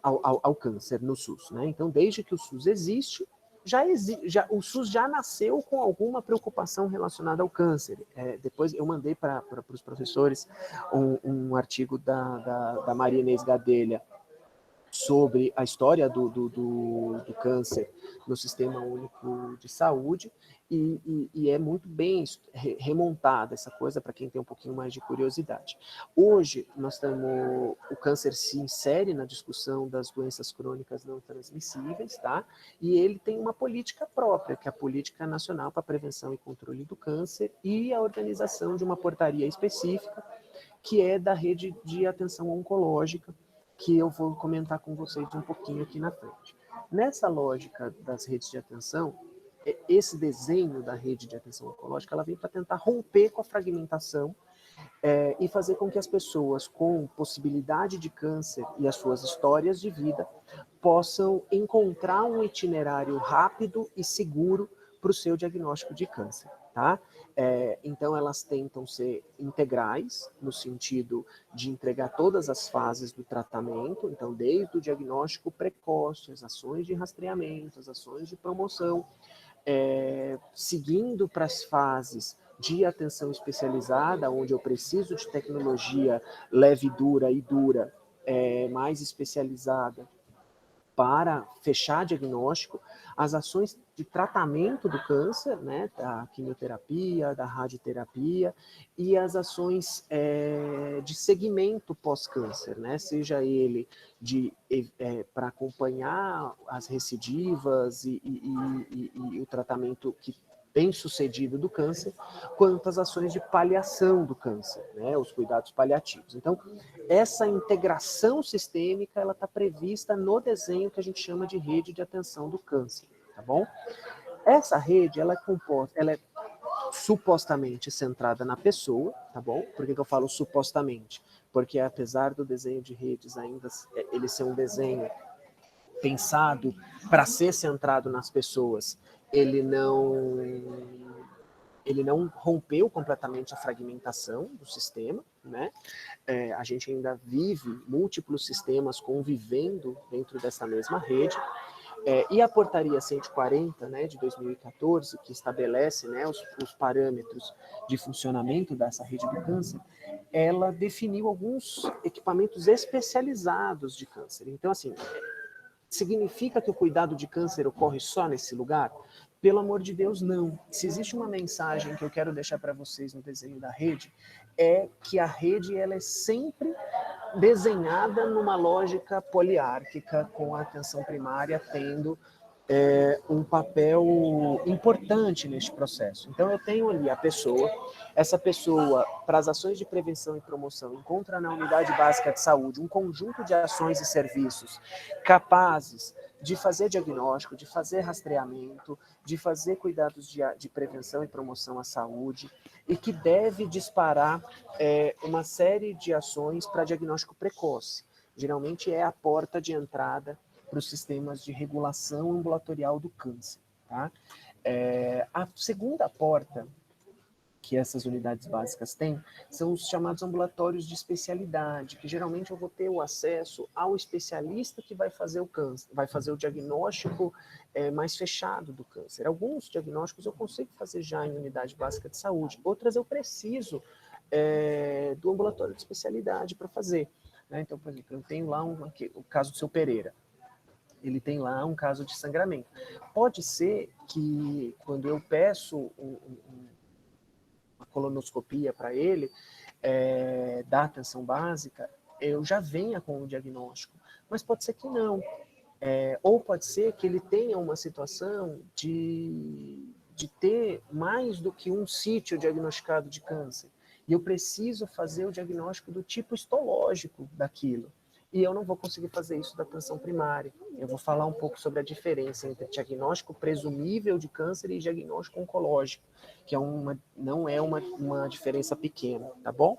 ao câncer no SUS, né? Então, desde que o SUS existe, o SUS já nasceu com alguma preocupação relacionada ao câncer. Depois eu mandei para os professores um artigo da Maria Inês Gadelha sobre a história do câncer no Sistema Único de Saúde, e é muito bem remontada essa coisa para quem tem um pouquinho mais de curiosidade. Hoje, o câncer se insere na discussão das doenças crônicas não transmissíveis, tá? E ele tem uma política própria, que é a Política Nacional para a Prevenção e Controle do Câncer, e a organização de uma portaria específica, que é da Rede de Atenção Oncológica, que eu vou comentar com vocês um pouquinho aqui na frente. Nessa lógica das redes de atenção, esse desenho da rede de atenção oncológica, ela vem para tentar romper com a fragmentação e fazer com que as pessoas com possibilidade de câncer e as suas histórias de vida possam encontrar um itinerário rápido e seguro para o seu diagnóstico de câncer, tá? Então, elas tentam ser integrais, no sentido de entregar todas as fases do tratamento, então, desde o diagnóstico precoce, as ações de rastreamento, as ações de promoção, seguindo para as fases de atenção especializada, onde eu preciso de tecnologia leve, dura e dura, mais especializada, para fechar diagnóstico, as ações de tratamento do câncer, né, da quimioterapia, da radioterapia, e as ações de segmento pós-câncer, né, seja ele para acompanhar as recidivas e o tratamento bem sucedido do câncer, quanto as ações de paliação do câncer, né, os cuidados paliativos. Então, essa integração sistêmica, ela está prevista no desenho que a gente chama de rede de atenção do câncer, tá bom? Essa rede, ela é supostamente centrada na pessoa, tá bom? Por que eu falo supostamente? Porque apesar do desenho de redes ainda ele ser um desenho pensado para ser centrado nas pessoas, ele não rompeu completamente a fragmentação do sistema, né? A gente ainda vive múltiplos sistemas convivendo dentro dessa mesma rede. E a portaria 140, né, de 2014, que estabelece, né, os parâmetros de funcionamento dessa rede do câncer, ela definiu alguns equipamentos especializados de câncer. Então, assim, significa que o cuidado de câncer ocorre só nesse lugar? Pelo amor de Deus, não. Se existe uma mensagem que eu quero deixar para vocês no desenho da rede, é que a rede ela é sempre desenhada numa lógica poliárquica, com a atenção primária tendo um papel importante neste processo. Então, eu tenho ali a pessoa, essa pessoa, para as ações de prevenção e promoção, encontra na unidade básica de saúde um conjunto de ações e serviços capazes de fazer diagnóstico, de fazer rastreamento, de fazer cuidados de prevenção e promoção à saúde, e que deve disparar uma série de ações para diagnóstico precoce. Geralmente é a porta de entrada para os sistemas de regulação ambulatorial do câncer. Tá? A segunda porta que essas unidades básicas têm são os chamados ambulatórios de especialidade, que geralmente eu vou ter o acesso ao especialista que vai fazer o câncer, vai fazer o diagnóstico mais fechado do câncer. Alguns diagnósticos eu consigo fazer já em unidade básica de saúde, outras eu preciso do ambulatório de especialidade para fazer. Né? Então, por exemplo, eu tenho lá o caso do seu Pereira. Ele tem lá um caso de sangramento. Pode ser que, quando eu peço uma colonoscopia para ele, da atenção básica, eu já venha com o diagnóstico. Mas pode ser que não. Ou pode ser que ele tenha uma situação de ter mais do que um sítio diagnosticado de câncer. E eu preciso fazer o diagnóstico do tipo histológico daquilo. E eu não vou conseguir fazer isso da atenção primária. Eu vou falar um pouco sobre a diferença entre diagnóstico presumível de câncer e diagnóstico oncológico, que não é uma diferença pequena, tá bom?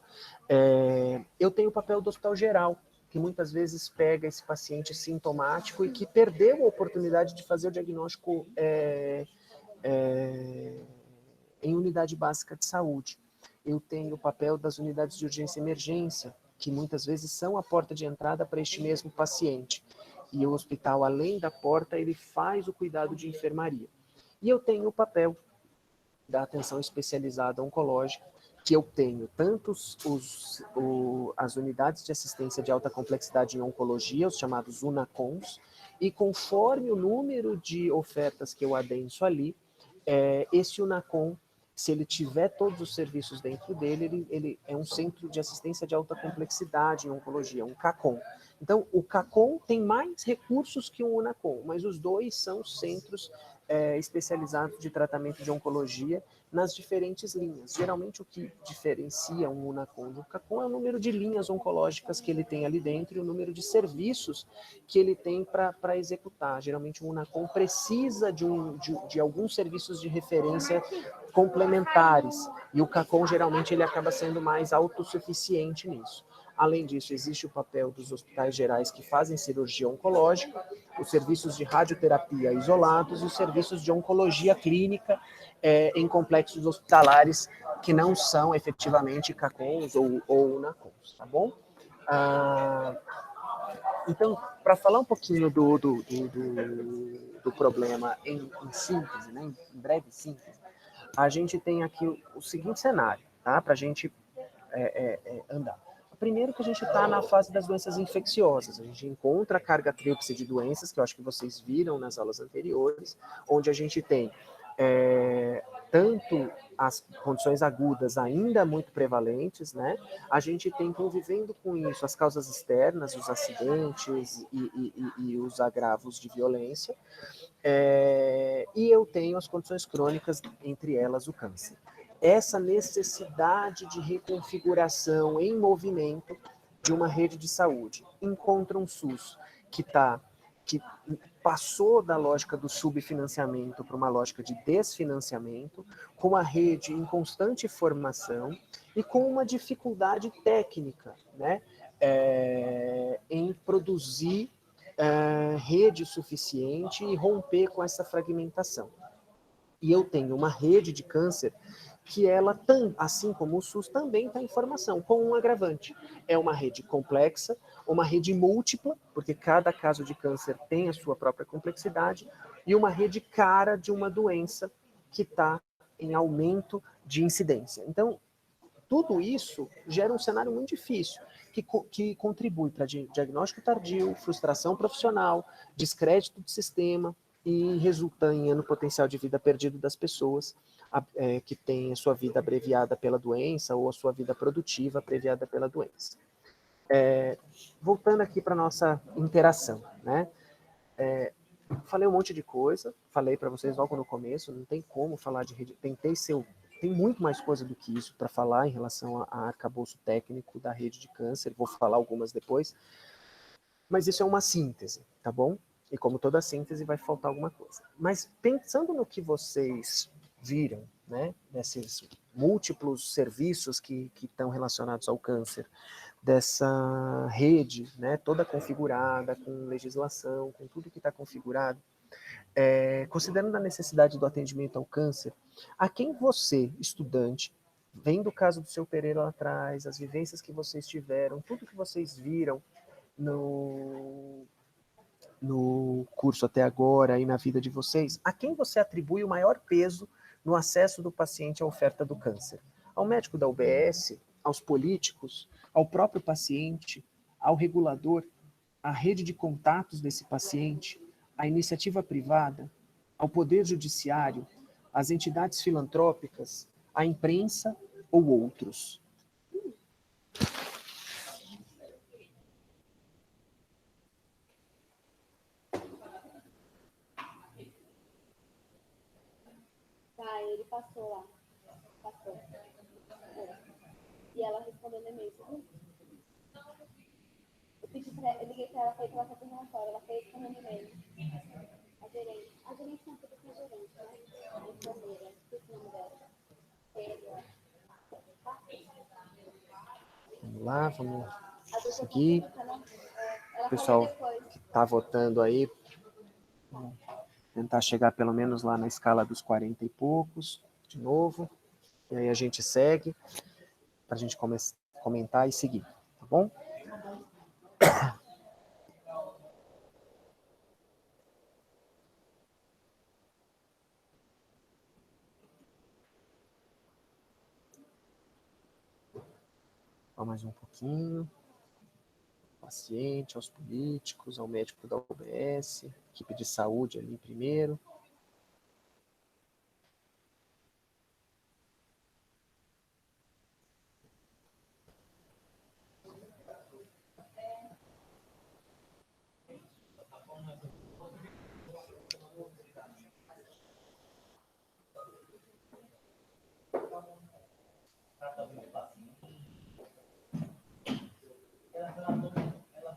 Eu tenho o papel do hospital geral, que muitas vezes pega esse paciente sintomático e que perdeu a oportunidade de fazer o diagnóstico em unidade básica de saúde. Eu tenho o papel das unidades de urgência e emergência, que muitas vezes são a porta de entrada para este mesmo paciente. E o hospital, além da porta, ele faz o cuidado de enfermaria. E eu tenho o papel da atenção especializada oncológica, que eu tenho tanto as unidades de assistência de alta complexidade em oncologia, os chamados UNACONs, e conforme o número de ofertas que eu adenso ali, esse UNACON, se ele tiver todos os serviços dentro dele, ele é um centro de assistência de alta complexidade em oncologia, um CACOM. Então, o CACOM tem mais recursos que o UNACOM, mas os dois são centros especializados de tratamento de oncologia nas diferentes linhas. Geralmente, o que diferencia um UNACOM do CACOM é o número de linhas oncológicas que ele tem ali dentro e o número de serviços que ele tem para executar. Geralmente, o UNACOM precisa de alguns serviços de referência complementares, e o CACOM, geralmente, ele acaba sendo mais autossuficiente nisso. Além disso, existe o papel dos hospitais gerais que fazem cirurgia oncológica, os serviços de radioterapia isolados e os serviços de oncologia clínica em complexos hospitalares que não são efetivamente CACONs ou UNACONs, tá bom? Então, para falar um pouquinho do problema em síntese, né, em breve síntese, a gente tem aqui o seguinte cenário, tá? Para a gente andar. Primeiro que a gente está na fase das doenças infecciosas. A gente encontra a carga tríplice de doenças, que eu acho que vocês viram nas aulas anteriores, onde a gente tem tanto as condições agudas ainda muito prevalentes, né? A gente tem convivendo com isso as causas externas, os acidentes e os agravos de violência, e eu tenho as condições crônicas, entre elas o câncer. Essa necessidade de reconfiguração em movimento de uma rede de saúde encontra um SUS que passou da lógica do subfinanciamento para uma lógica de desfinanciamento, com uma rede em constante formação e com uma dificuldade técnica, né, em produzir rede suficiente e romper com essa fragmentação. E eu tenho uma rede de câncer que ela, assim como o SUS, também está em formação, com um agravante. É uma rede complexa, uma rede múltipla, porque cada caso de câncer tem a sua própria complexidade, e uma rede cara de uma doença que está em aumento de incidência. Então, tudo isso gera um cenário muito difícil, que contribui para diagnóstico tardio, frustração profissional, descrédito do sistema, e resulta em ano potencial de vida perdido das pessoas que têm a sua vida abreviada pela doença ou a sua vida produtiva abreviada pela doença. Voltando aqui para a nossa interação, né? Falei um monte de coisa, falei para vocês logo no começo, não tem como falar de rede, tem muito mais coisa do que isso para falar em relação a arcabouço técnico da rede de câncer, vou falar algumas depois, mas isso é uma síntese, tá bom? E como toda síntese vai faltar alguma coisa. Mas pensando no que vocês viram, né, desses múltiplos serviços que estão relacionados ao câncer, dessa rede, né, toda configurada, com legislação, com tudo que está configurado, considerando a necessidade do atendimento ao câncer, a quem você, estudante, vendo o caso do seu Pereira lá atrás, as vivências que vocês tiveram, tudo que vocês viram no curso até agora e na vida de vocês, a quem você atribui o maior peso no acesso do paciente à oferta do câncer? Ao médico da UBS, aos políticos, ao próprio paciente, ao regulador, à rede de contatos desse paciente, à iniciativa privada, ao poder judiciário, às entidades filantrópicas, à imprensa ou outros? Tá, ele passou lá. Passou. E ela respondeu no e-mail. Eu liguei pra ela, falei que ela tá fazendo relatório. Ela fez com o e-mail. A gerente não fica com a gerente, né? A enfermeira. Esqueci o nome dela. Vamos lá, vamos seguir. O pessoal que está votando aí, tentar chegar pelo menos lá na escala dos 40 e poucos, de novo. E aí a gente segue, para a gente comentar e seguir, tá bom? Só mais um pouquinho. Paciente, aos políticos, ao médico da UBS, equipe de saúde ali primeiro.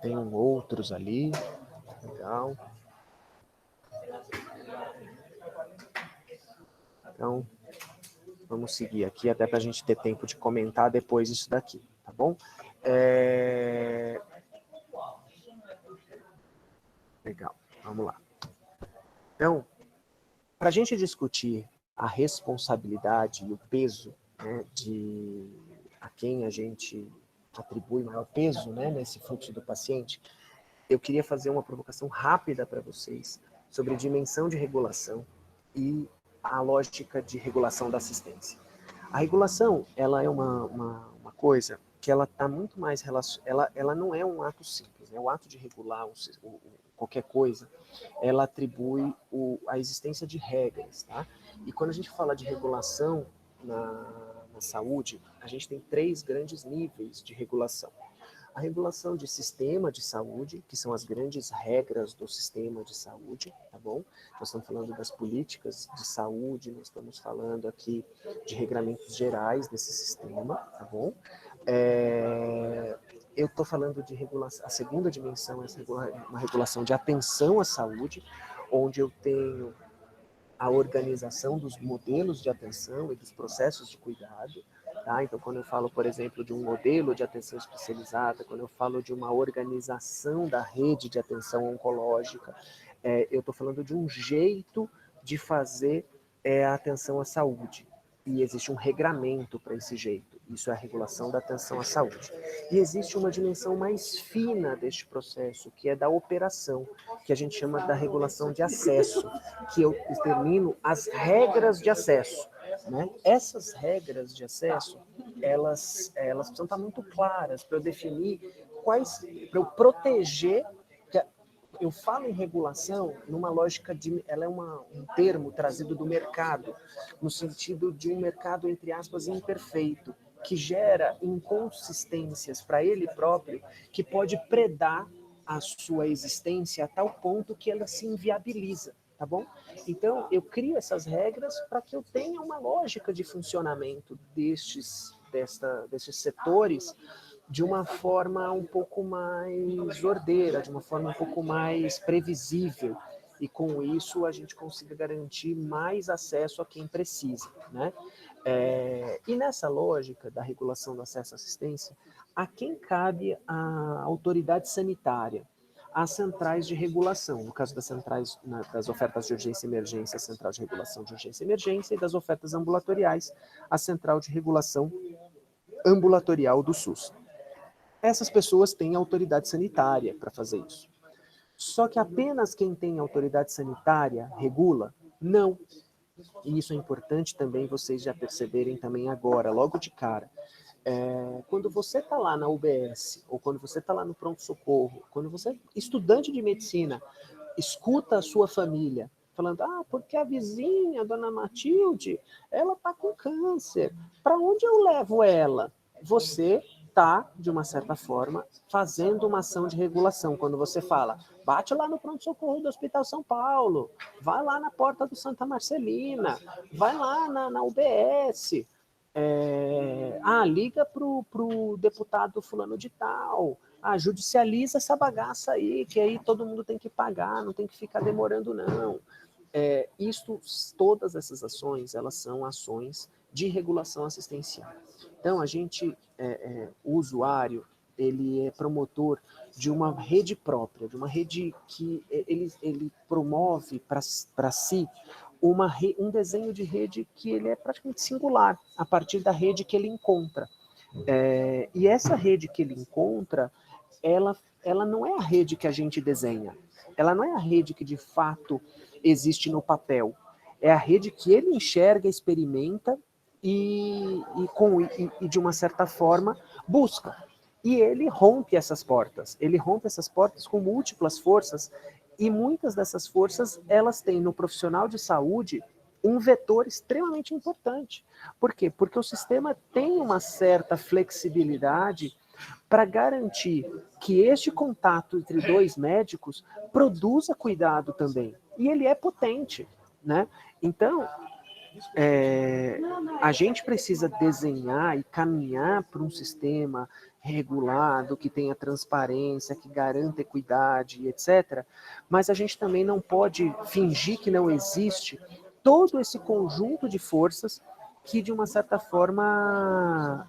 Tem outros ali, legal. Então, vamos seguir aqui, até para a gente ter tempo de comentar depois isso daqui, tá bom? Legal, vamos lá. Então, para a gente discutir a responsabilidade e o peso, né, de a quem a gente atribui maior peso, né, nesse fluxo do paciente, eu queria fazer uma provocação rápida para vocês sobre dimensão de regulação e a lógica de regulação da assistência. A regulação, ela é uma coisa que ela está muito mais relacionada, ela não é um ato simples, né? O ato de regular qualquer coisa, ela atribui a existência de regras, tá? E quando a gente fala de regulação na saúde, a gente tem 3 grandes níveis de regulação. A regulação de sistema de saúde, que são as grandes regras do sistema de saúde, tá bom? Nós estamos falando das políticas de saúde, nós estamos falando aqui de regramentos gerais desse sistema, tá bom? Eu estou falando de regulação, a segunda dimensão é uma regulação de atenção à saúde, onde eu tenho a organização dos modelos de atenção e dos processos de cuidado. Tá? Então, quando eu falo, por exemplo, de um modelo de atenção especializada, quando eu falo de uma organização da rede de atenção oncológica, eu estou falando de um jeito de fazer a atenção à saúde. E existe um regramento para esse jeito. Isso é a regulação da atenção à saúde. E existe uma dimensão mais fina deste processo, que é da operação, que a gente chama da regulação de acesso, que eu determino as regras de acesso. Né? Essas regras de acesso, elas precisam estar muito claras para eu definir quais, para eu proteger. Eu falo em regulação numa lógica de, ela é um termo trazido do mercado, no sentido de um mercado, entre aspas, imperfeito, que gera inconsistências para ele próprio, que pode predar a sua existência a tal ponto que ela se inviabiliza. Tá bom? Então, eu crio essas regras para que eu tenha uma lógica de funcionamento desses setores de uma forma um pouco mais ordeira, de uma forma um pouco mais previsível, e com isso a gente consiga garantir mais acesso a quem precisa, né? E nessa lógica da regulação do acesso à assistência, a quem cabe a autoridade sanitária? As centrais de regulação, no caso das centrais, das ofertas de urgência e emergência, a central de regulação de urgência e emergência, e das ofertas ambulatoriais, a central de regulação ambulatorial do SUS. Essas pessoas têm autoridade sanitária para fazer isso. Só que apenas quem tem autoridade sanitária regula? Não. E isso é importante também vocês já perceberem também agora, logo de cara. Quando você está lá na UBS, ou quando você está lá no pronto-socorro, quando você, estudante de medicina, escuta a sua família falando, porque a vizinha, a dona Matilde, ela está com câncer, para onde eu levo ela? Você está, de uma certa forma, fazendo uma ação de regulação, quando você fala, bate lá no pronto-socorro do Hospital São Paulo, vai lá na porta do Santa Marcelina, vai lá na UBS, liga pro deputado fulano de tal, judicializa essa bagaça aí, que aí todo mundo tem que pagar, não tem que ficar demorando não. Todas essas ações, elas são ações de regulação assistencial. Então, o usuário, ele é promotor de uma rede própria, de uma rede que ele promove para si um desenho de rede que ele é praticamente singular, a partir da rede que ele encontra. E essa rede que ele encontra, ela não é a rede que a gente desenha, ela não é a rede que de fato existe no papel, é a rede que ele enxerga, experimenta e de uma certa forma busca. E ele rompe essas portas com múltiplas forças, e muitas dessas forças, elas têm no profissional de saúde um vetor extremamente importante. Por quê? Porque o sistema tem uma certa flexibilidade para garantir que este contato entre dois médicos produza cuidado também. E ele é potente, né? Então, a gente precisa desenhar e caminhar para um sistema regulado, que tenha transparência, que garanta equidade, etc. Mas a gente também não pode fingir que não existe todo esse conjunto de forças que, de uma certa forma,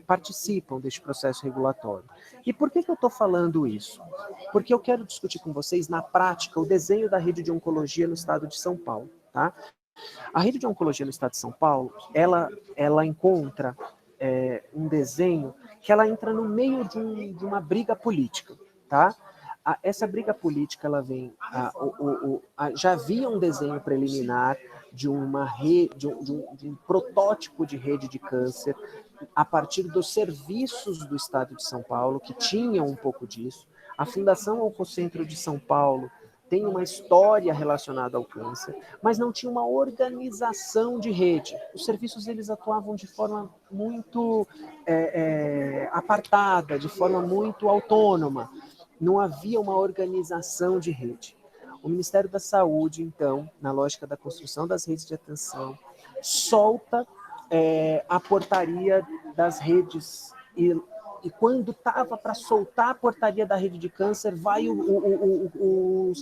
participam deste processo regulatório. E por que eu estou falando isso? Porque eu quero discutir com vocês, na prática, o desenho da rede de oncologia no estado de São Paulo. Tá? A rede de oncologia no estado de São Paulo, ela encontra um desenho que ela entra no meio de uma briga política. Tá? Essa briga política, ela vem... já havia um desenho preliminar de uma rede, de um protótipo de rede de câncer a partir dos serviços do estado de São Paulo, que tinham um pouco disso. A Fundação Oncocentro de São Paulo tem uma história relacionada ao câncer, mas não tinha uma organização de rede. Os serviços, eles atuavam de forma muito apartada, de forma muito autônoma. Não havia uma organização de rede. O Ministério da Saúde, então, na lógica da construção das redes de atenção, solta a portaria das redes, e quando estava para soltar a portaria da rede de câncer, vai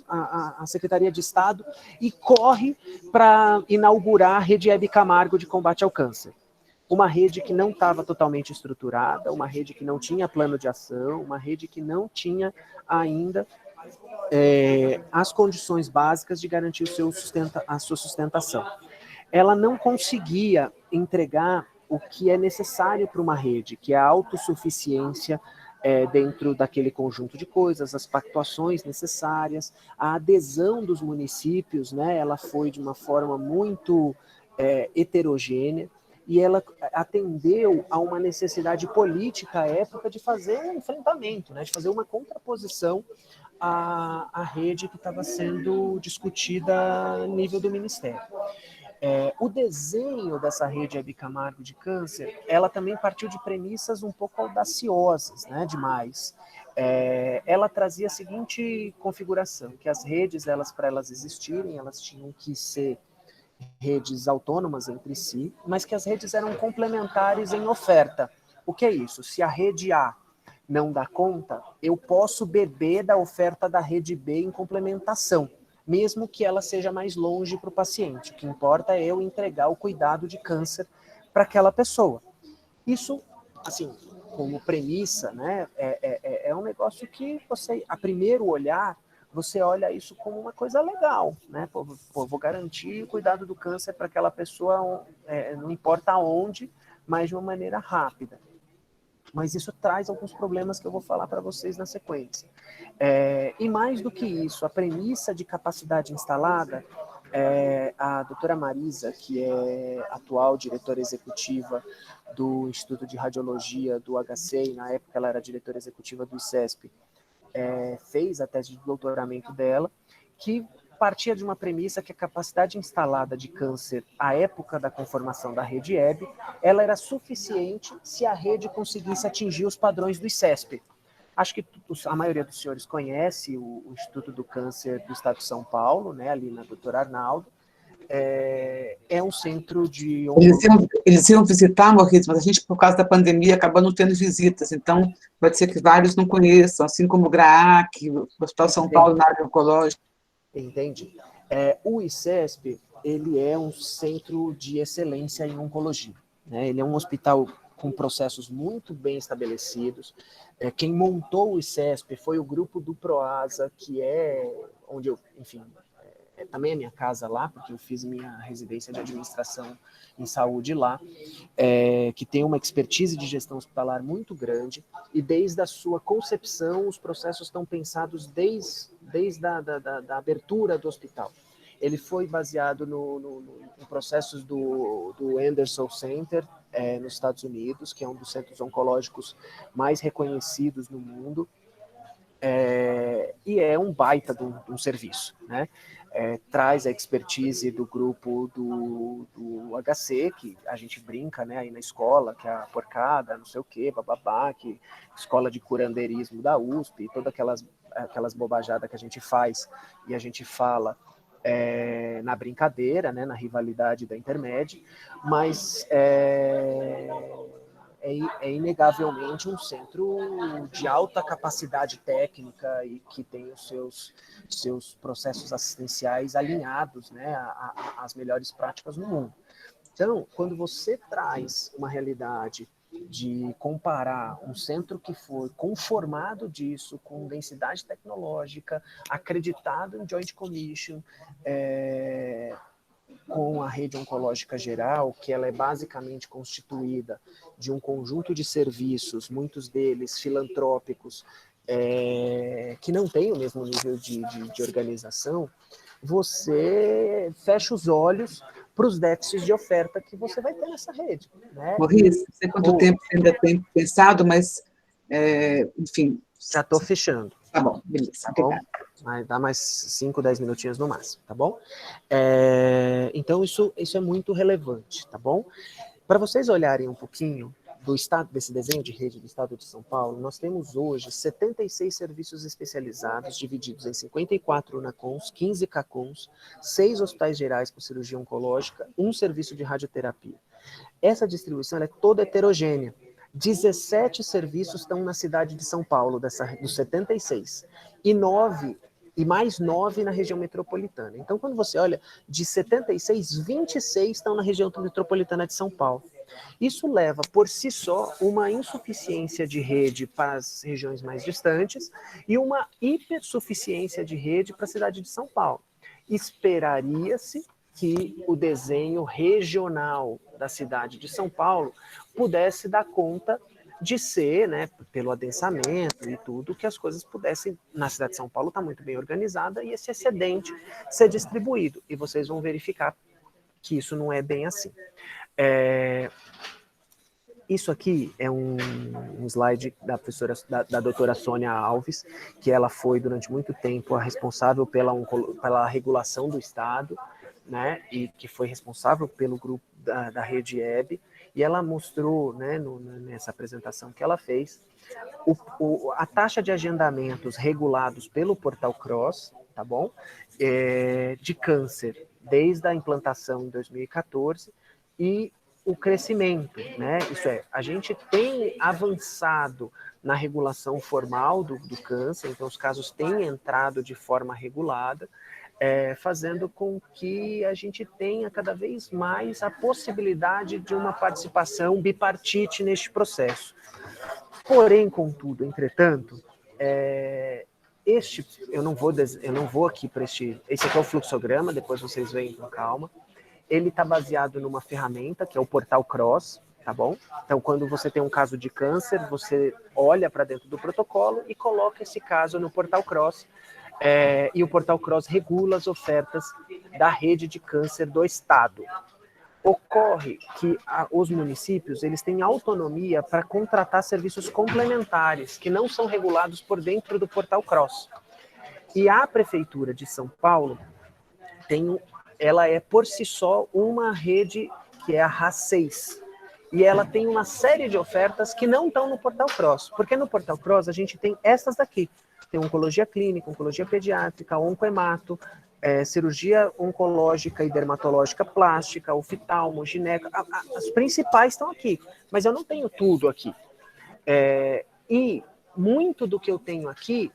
a Secretaria de Estado e corre para inaugurar a rede Hebe Camargo de combate ao câncer. Uma rede que não estava totalmente estruturada, uma rede que não tinha plano de ação, uma rede que não tinha ainda as condições básicas de garantir a sua sustentação. Ela não conseguia entregar o que é necessário para uma rede, que é a autossuficiência dentro daquele conjunto de coisas, as pactuações necessárias, a adesão dos municípios, né, ela foi de uma forma muito heterogênea, e ela atendeu a uma necessidade política à época de fazer um enfrentamento, né, de fazer uma contraposição à rede que estava sendo discutida a nível do Ministério. O desenho dessa rede Hebe Camargo de câncer, ela também partiu de premissas um pouco audaciosas, né, demais. Ela trazia a seguinte configuração, que as redes, para elas existirem, elas tinham que ser redes autônomas entre si, mas que as redes eram complementares em oferta. O que é isso? Se a rede A não dá conta, eu posso beber da oferta da rede B em complementação, mesmo que ela seja mais longe para o paciente. O que importa é eu entregar o cuidado de câncer para aquela pessoa. Isso, assim, como premissa, né, é um negócio que você, a primeiro olhar, você olha isso como uma coisa legal, né? Vou garantir o cuidado do câncer para aquela pessoa, não importa onde, mas de uma maneira rápida. Mas isso traz alguns problemas que eu vou falar para vocês na sequência. E mais do que isso, a premissa de capacidade instalada, a doutora Marisa, que é atual diretora executiva do Instituto de Radiologia do HC, e na época ela era diretora executiva do ICESP, fez a tese de doutoramento dela, que partia de uma premissa que a capacidade instalada de câncer à época da conformação da rede Hebe, ela era suficiente se a rede conseguisse atingir os padrões do ICESP. Acho que a maioria dos senhores conhece o Instituto do Câncer do Estado de São Paulo, né, ali na doutora Arnaldo. É um centro de... Eles iam visitar, Maurício, mas a gente, por causa da pandemia, acabou não tendo visitas, então pode ser que vários não conheçam, assim como o GRAAC, o Hospital São Paulo na área oncológica. Entendi. O ICESP, ele é um centro de excelência em oncologia, né? Ele é um hospital com processos muito bem estabelecidos. Quem montou o ICESP foi o grupo do PROASA, que é onde eu, enfim... também a minha casa lá, porque eu fiz minha residência de administração em saúde lá, que tem uma expertise de gestão hospitalar muito grande, e desde a sua concepção, os processos estão pensados desde a abertura do hospital. Ele foi baseado no processos do Anderson Center, nos Estados Unidos, que é um dos centros oncológicos mais reconhecidos no mundo, e é um baita de um serviço, né? Traz a expertise do grupo do HC, que a gente brinca, né, aí na escola, que é a porcada, não sei o quê, bababá, que escola de curandeirismo da USP, todas aquelas bobajadas que a gente faz e a gente fala na brincadeira, né, na rivalidade da Intermed, mas é inegavelmente um centro de alta capacidade técnica e que tem os seus processos assistenciais alinhados, né, às melhores práticas no mundo. Então, quando você traz uma realidade de comparar um centro que foi conformado disso, com densidade tecnológica, acreditado em Joint Commission, com a rede oncológica geral, que ela é basicamente constituída de um conjunto de serviços, muitos deles filantrópicos, que não têm o mesmo nível de organização, você fecha os olhos para os déficits de oferta que você vai ter nessa rede. Né? Maurício, não sei quanto tempo você ainda tem pensado, mas, enfim... Já estou fechando. Tá bom, beleza. Tá bom? Vai dar mais 5, 10 minutinhos no máximo, tá bom? Então, isso é muito relevante, tá bom? Para vocês olharem um pouquinho do estado desse desenho de rede do estado de São Paulo, nós temos hoje 76 serviços especializados, divididos em 54 UNACONs, 15 CACONs, 6 hospitais gerais com cirurgia oncológica, 1 serviço de radioterapia. Essa distribuição ela é toda heterogênea. 17 serviços estão na cidade de São Paulo, dos 76, e mais 9 na região metropolitana. Então, quando você olha, de 76, 26 estão na região metropolitana de São Paulo. Isso leva, por si só, uma insuficiência de rede para as regiões mais distantes e uma hipersuficiência de rede para a cidade de São Paulo. Esperaria-se que o desenho regional da cidade de São Paulo pudesse dar conta de ser, né, pelo adensamento e tudo, que as coisas pudessem, na cidade de São Paulo está muito bem organizada, e esse excedente ser distribuído. E vocês vão verificar que isso não é bem assim. Isso aqui é um slide da professora, da doutora Sônia Alves, que ela foi durante muito tempo a responsável pela regulação do Estado, né, e que foi responsável pelo grupo da Rede EB, e ela mostrou, né, nessa apresentação que ela fez, a taxa de agendamentos regulados pelo Portal Cross, tá bom? De câncer, desde a implantação em 2014, e o crescimento, né? Isso é, a gente tem avançado na regulação formal do câncer, então os casos têm entrado de forma regulada, fazendo com que a gente tenha cada vez mais a possibilidade de uma participação bipartite neste processo. Porém, contudo, entretanto, eu não vou aqui para esse aqui é o fluxograma, depois vocês veem com calma. Ele está baseado numa ferramenta, que é o Portal Cross, tá bom? Então, quando você tem um caso de câncer, você olha para dentro do protocolo e coloca esse caso no Portal Cross, e o Portal Cross regula as ofertas da rede de câncer do Estado. Ocorre que os municípios eles têm autonomia para contratar serviços complementares, que não são regulados por dentro do Portal Cross. E a Prefeitura de São Paulo ela é por si só uma rede que é a RA6. E ela tem uma série de ofertas que não estão no Portal Cross. Porque no Portal Cross a gente tem essas daqui. Tem oncologia clínica, oncologia pediátrica, oncohemato, cirurgia oncológica e dermatológica plástica, oftalmo, gineco. As principais estão aqui. Mas eu não tenho tudo aqui. E muito do que eu tenho aqui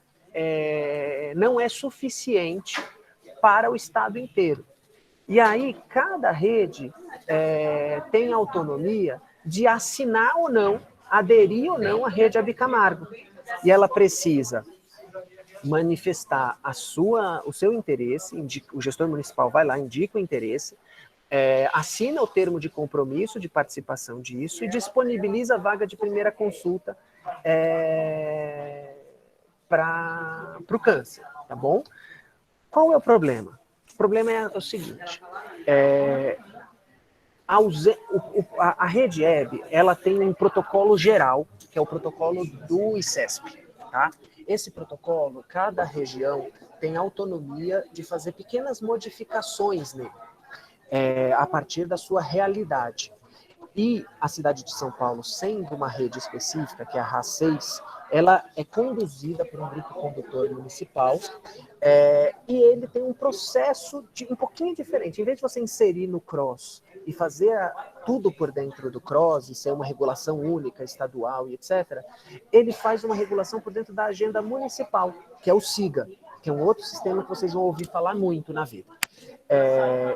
não é suficiente para o estado inteiro. E aí, cada rede tem autonomia de assinar ou não, aderir ou não à rede AB Camargo. E ela precisa manifestar o seu interesse, o gestor municipal vai lá, indica o interesse, assina o termo de compromisso de participação disso e disponibiliza a vaga de primeira consulta para o câncer, tá bom? Qual é o problema? O problema é o seguinte, A rede EB, ela tem um protocolo geral, que é o protocolo do ICESP, tá? Esse protocolo, cada região tem autonomia de fazer pequenas modificações nele, a partir da sua realidade. E a cidade de São Paulo, sendo uma rede específica, que é a RA6, ela é conduzida por um grupo condutor municipal, e ele tem um processo um pouquinho diferente. Em vez de você inserir no CROSS e fazer tudo por dentro do CROSS, e ser uma regulação única, estadual e etc., ele faz uma regulação por dentro da agenda municipal, que é o SIGA, que é um outro sistema que vocês vão ouvir falar muito na vida.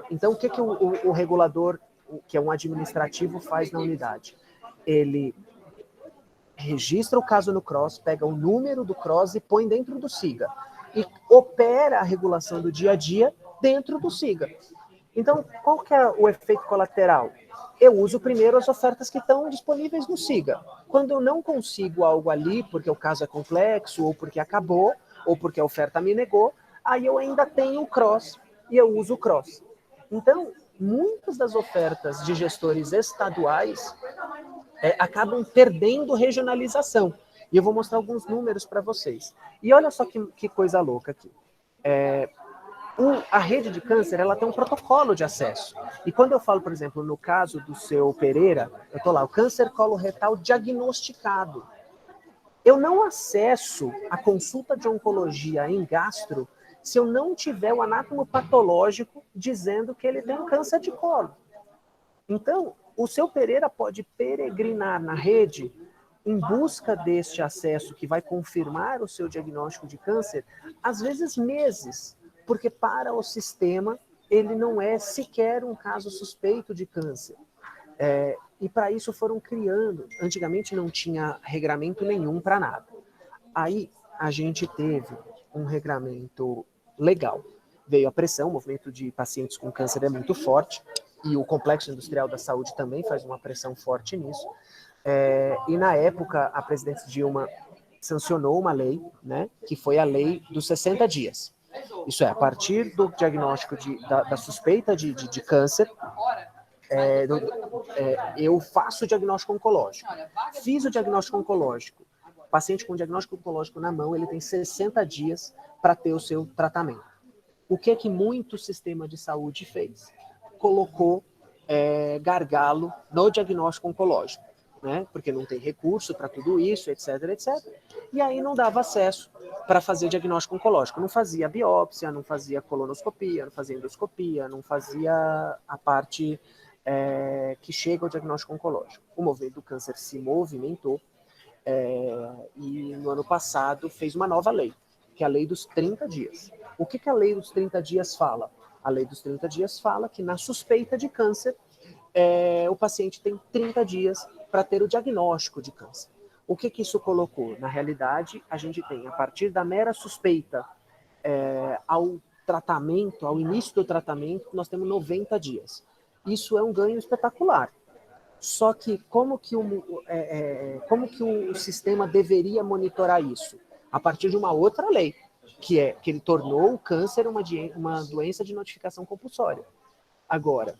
Então, o que o regulador, que é um administrativo, faz na unidade? Ele registra o caso no CROSS, pega o número do CROSS e põe dentro do SIGA. E opera a regulação do dia a dia dentro do SIGA. Então, qual que é o efeito colateral? Eu uso primeiro as ofertas que estão disponíveis no SIGA. Quando eu não consigo algo ali, porque o caso é complexo, ou porque acabou, ou porque a oferta me negou, aí eu ainda tenho o CROSS e eu uso o CROSS. Então, muitas das ofertas de gestores estaduais acabam perdendo regionalização. E eu vou mostrar alguns números para vocês. E olha só que coisa louca aqui. A rede de câncer, ela tem um protocolo de acesso. E quando eu falo, por exemplo, no caso do seu Pereira, eu estou lá, o câncer coloretal diagnosticado. Eu não acesso a consulta de oncologia em gastro se eu não tiver o anatomopatológico dizendo que ele tem um câncer de colo. Então, o seu Pereira pode peregrinar na rede em busca deste acesso que vai confirmar o seu diagnóstico de câncer, às vezes meses, porque para o sistema ele não é sequer um caso suspeito de câncer. E para isso foram criando, antigamente não tinha regramento nenhum para nada. Aí a gente teve um regramento legal. Veio a pressão, o movimento de pacientes com câncer é muito forte, e o Complexo Industrial da Saúde também faz uma pressão forte nisso. E na época, a presidente Dilma sancionou uma lei, né, que foi a lei dos 60 dias. Isso é, a partir do diagnóstico da suspeita de câncer, eu faço o diagnóstico oncológico. Fiz o diagnóstico oncológico. O paciente com diagnóstico oncológico na mão, ele tem 60 dias para ter o seu tratamento. O que muito sistema de saúde fez? Colocou gargalo no diagnóstico oncológico, né? Porque não tem recurso para tudo isso, etc, etc. E aí não dava acesso para fazer diagnóstico oncológico. Não fazia biópsia, não fazia colonoscopia, não fazia endoscopia, não fazia a parte que chega ao diagnóstico oncológico. O movimento do câncer se movimentou e no ano passado fez uma nova lei, que é a lei dos 30 dias. O que a lei dos 30 dias fala? A lei dos 30 dias fala que na suspeita de câncer, o paciente tem 30 dias para ter o diagnóstico de câncer. O que isso colocou? Na realidade, a gente tem, a partir da mera suspeita ao tratamento, ao início do tratamento, nós temos 90 dias. Isso é um ganho espetacular. Só que como que o sistema deveria monitorar isso? A partir de uma outra lei, que ele tornou o câncer uma doença de notificação compulsória. Agora,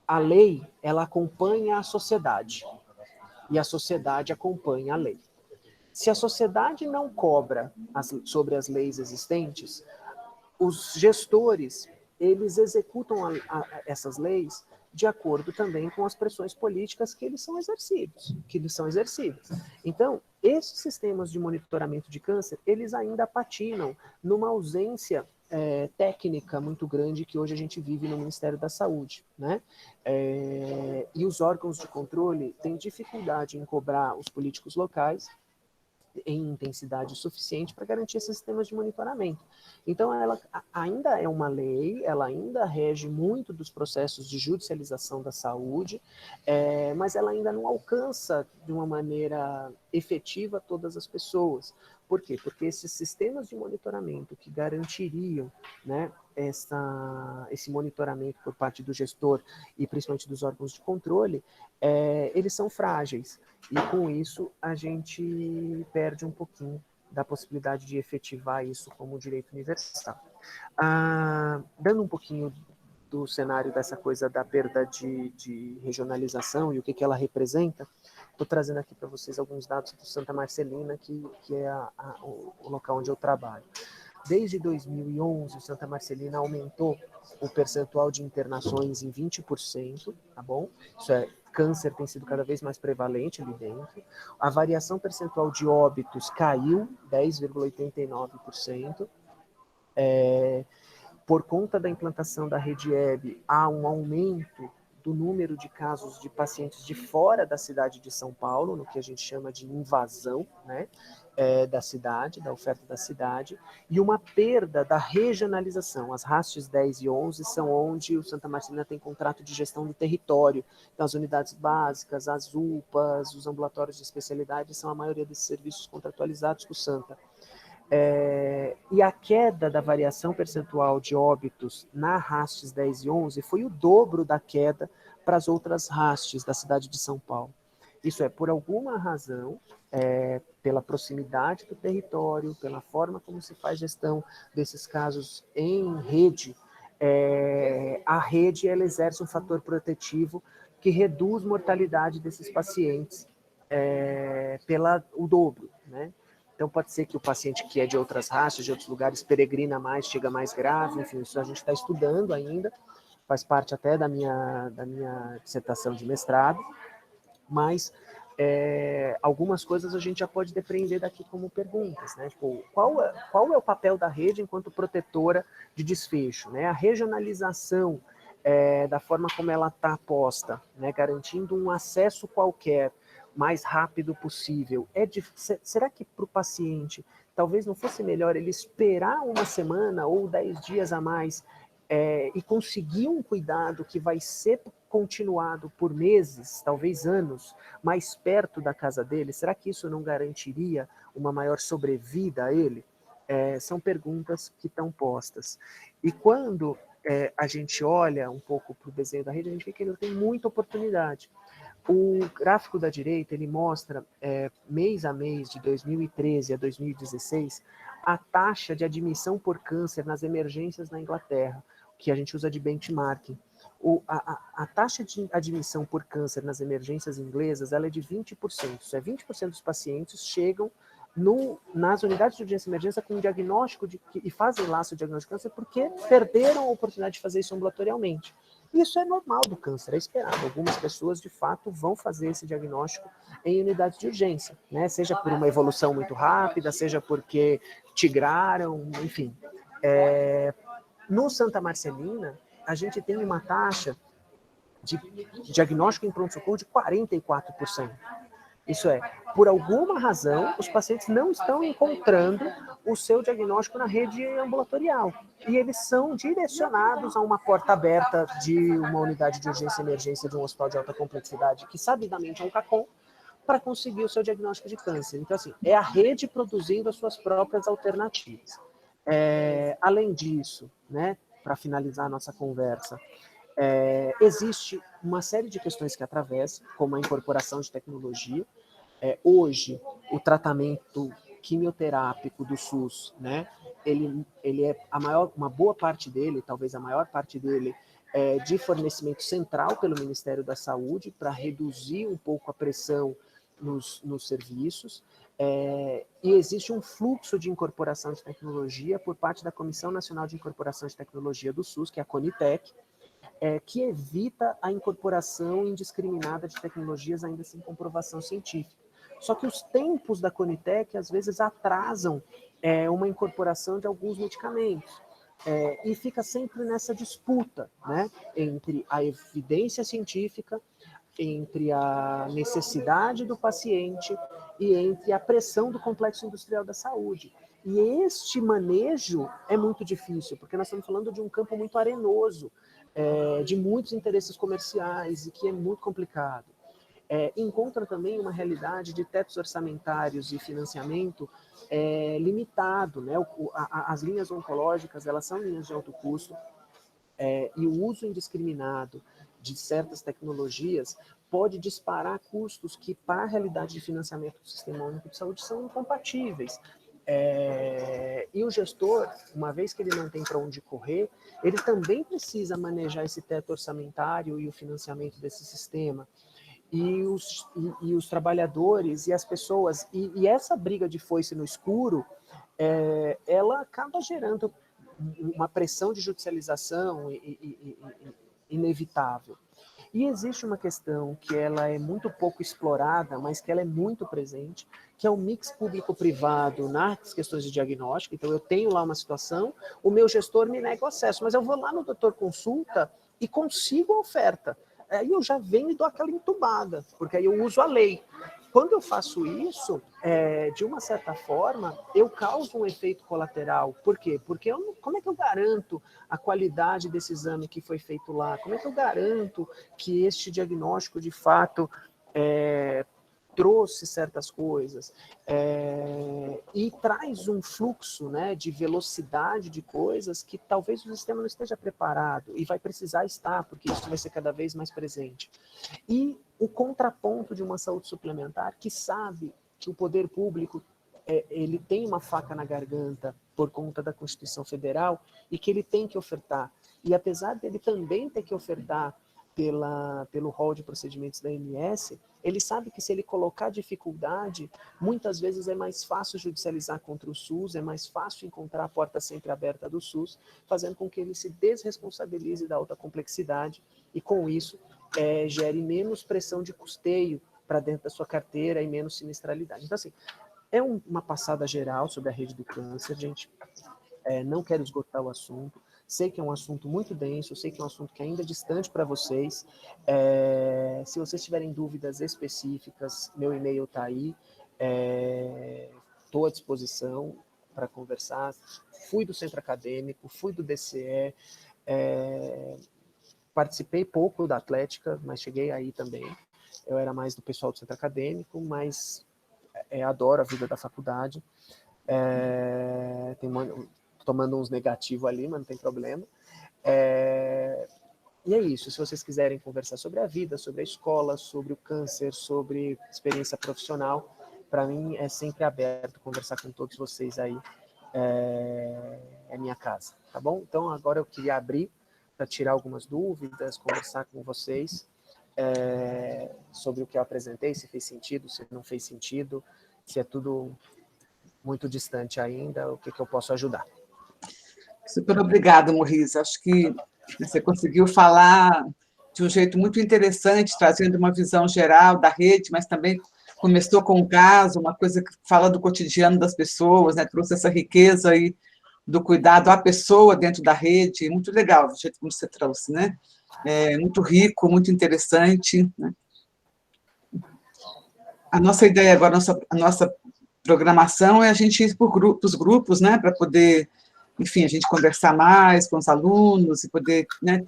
a lei, ela acompanha a sociedade, e a sociedade acompanha a lei. Se a sociedade não cobra sobre as leis existentes, os gestores, eles executam essas leis de acordo também com as pressões políticas que eles são exercidas. Então, esses sistemas de monitoramento de câncer, eles ainda patinam numa ausência técnica muito grande que hoje a gente vive no Ministério da Saúde, né? E os órgãos de controle têm dificuldade em cobrar os políticos locais em intensidade suficiente para garantir esses sistemas de monitoramento. Então, ela ainda é uma lei, ela ainda rege muito dos processos de judicialização da saúde, mas ela ainda não alcança de uma maneira efetiva todas as pessoas. Por quê? Porque esses sistemas de monitoramento que garantiriam, né, esse monitoramento por parte do gestor e principalmente dos órgãos de controle, eles são frágeis. E com isso a gente perde um pouquinho da possibilidade de efetivar isso como direito universal. Dando um pouquinho do cenário dessa coisa da perda de regionalização e o que ela representa, estou trazendo aqui para vocês alguns dados do Santa Marcelina, que é o local onde eu trabalho. Desde 2011, o Santa Marcelina aumentou o percentual de internações em 20%, tá bom? Isso é, câncer tem sido cada vez mais prevalente ali dentro. A variação percentual de óbitos caiu 10,89%. Por conta da implantação da rede EB, há um aumento do número de casos de pacientes de fora da cidade de São Paulo, no que a gente chama de invasão, né, da cidade, da oferta da cidade, e uma perda da regionalização. As RASTs 10 e 11 são onde o Santa Marcelina tem contrato de gestão do território. Então, as unidades básicas, as UPAs, os ambulatórios de especialidade são a maioria desses serviços contratualizados com o Santa. E a queda da variação percentual de óbitos na RASTs 10 e 11 foi o dobro da queda para as outras RASTs da cidade de São Paulo. Isso é, por alguma razão, pela proximidade do território, pela forma como se faz gestão desses casos em rede, a rede ela exerce um fator protetivo que reduz a mortalidade desses pacientes o dobro, né? Então, pode ser que o paciente que é de outras raças, de outros lugares, peregrina mais, chega mais grave, enfim, isso a gente está estudando ainda, faz parte até da minha dissertação de mestrado, mas algumas coisas a gente já pode depreender daqui como perguntas, né? Tipo, qual é o papel da rede enquanto protetora de desfecho, né? A regionalização da forma como ela está posta, né? Garantindo um acesso qualquer, mais rápido possível. Será que para o paciente talvez não fosse melhor ele esperar uma semana ou 10 dias a mais e conseguir um cuidado que vai ser continuado por meses, talvez anos, mais perto da casa dele? Será que isso não garantiria uma maior sobrevida a ele? São perguntas que estão postas. E quando a gente olha um pouco para o desenho da rede, a gente vê que ele tem muita oportunidade. O gráfico da direita, ele mostra, mês a mês, de 2013 a 2016, a taxa de admissão por câncer nas emergências na Inglaterra, que a gente usa de benchmarking. A taxa de admissão por câncer nas emergências inglesas, ela é de 20%. Isso é, 20% dos pacientes chegam nas unidades de urgência e emergência com um diagnóstico e fazem laço diagnóstico de câncer porque perderam a oportunidade de fazer isso ambulatorialmente. Isso é normal do câncer, é esperado. Algumas pessoas, de fato, vão fazer esse diagnóstico em unidades de urgência, né? Seja por uma evolução muito rápida, seja porque tigraram, enfim. No Santa Marcelina, a gente tem uma taxa de diagnóstico em pronto-socorro de 44%. Isso é, por alguma razão, os pacientes não estão encontrando o seu diagnóstico na rede ambulatorial. E eles são direcionados a uma porta aberta de uma unidade de urgência e emergência de um hospital de alta complexidade, que sabidamente é um CACOM, para conseguir o seu diagnóstico de câncer. Então, assim, é a rede produzindo as suas próprias alternativas. Além disso, né, para finalizar a nossa conversa, existe uma série de questões que atravessam, como a incorporação de tecnologia. Hoje, o tratamento quimioterápico do SUS, né, ele é uma boa parte dele, talvez a maior parte dele, de fornecimento central pelo Ministério da Saúde, para reduzir um pouco a pressão nos serviços. E existe um fluxo de incorporação de tecnologia por parte da Comissão Nacional de Incorporação de Tecnologia do SUS, que é a CONITEC, que evita a incorporação indiscriminada de tecnologias ainda sem comprovação científica. Só que os tempos da Conitec, às vezes, atrasam uma incorporação de alguns medicamentos. E fica sempre nessa disputa, né, entre a evidência científica, entre a necessidade do paciente e entre a pressão do complexo industrial da saúde. E este manejo é muito difícil, porque nós estamos falando de um campo muito arenoso, de muitos interesses comerciais e que é muito complicado. Encontra também uma realidade de tetos orçamentários e financiamento limitado, né? As linhas oncológicas, elas são linhas de alto custo, e o uso indiscriminado de certas tecnologias pode disparar custos que, para a realidade de financiamento do Sistema Único de Saúde, são incompatíveis. E o gestor, uma vez que ele não tem para onde correr, ele também precisa manejar esse teto orçamentário e o financiamento desse sistema. E os trabalhadores e as pessoas, e essa briga de foice no escuro, ela acaba gerando uma pressão de judicialização inevitável. E existe uma questão que ela é muito pouco explorada, mas que ela é muito presente, que é o mix público-privado nas questões de diagnóstico. Então, eu tenho lá uma situação, o meu gestor me nega o acesso, mas eu vou lá no doutor consulta e consigo a oferta. Aí eu já venho e dou aquela entubada, porque aí eu uso a lei. Quando eu faço isso, de uma certa forma, eu causo um efeito colateral. Por quê? Porque como é que eu garanto a qualidade desse exame que foi feito lá? Como é que eu garanto que este diagnóstico, de fato, trouxe certas coisas e traz um fluxo, né, de velocidade de coisas que talvez o sistema não esteja preparado e vai precisar estar, porque isso vai ser cada vez mais presente. E o contraponto de uma saúde suplementar que sabe que o poder público ele tem uma faca na garganta por conta da Constituição Federal e que ele tem que ofertar. E apesar dele também ter que ofertar pelo rol de procedimentos da ANS, ele sabe que se ele colocar dificuldade, muitas vezes é mais fácil judicializar contra o SUS, é mais fácil encontrar a porta sempre aberta do SUS, fazendo com que ele se desresponsabilize da alta complexidade e, com isso, gere menos pressão de custeio para dentro da sua carteira e menos sinistralidade. Então, assim, é uma passada geral sobre a rede do câncer, gente. Não quero esgotar o assunto. Sei que é um assunto muito denso, sei que é um assunto que ainda é distante para vocês. Se vocês tiverem dúvidas específicas, meu e-mail está aí. Estou à disposição para conversar. Fui do centro acadêmico, fui do DCE, participei pouco da Atlética, mas cheguei aí também. Eu era mais do pessoal do centro acadêmico, mas adoro a vida da faculdade. Tomando uns negativos ali, mas não tem problema. E é isso, se vocês quiserem conversar sobre a vida, sobre a escola, sobre o câncer, sobre experiência profissional, para mim é sempre aberto conversar com todos vocês aí. É minha casa, tá bom? Então agora eu queria abrir para tirar algumas dúvidas, conversar com vocês sobre o que eu apresentei, se fez sentido, se não fez sentido, se é tudo muito distante ainda, o que eu posso ajudar. Super obrigada, Morris. Acho que você conseguiu falar de um jeito muito interessante, trazendo uma visão geral da rede, mas também começou com um caso, uma coisa que fala do cotidiano das pessoas, né? Trouxe essa riqueza aí do cuidado à pessoa dentro da rede. Muito legal, do jeito como você trouxe, né? Muito rico, muito interessante, né? A nossa ideia agora, a nossa programação é a gente ir para os grupos, né? Para poder, enfim, a gente conversar mais com os alunos e poder, né,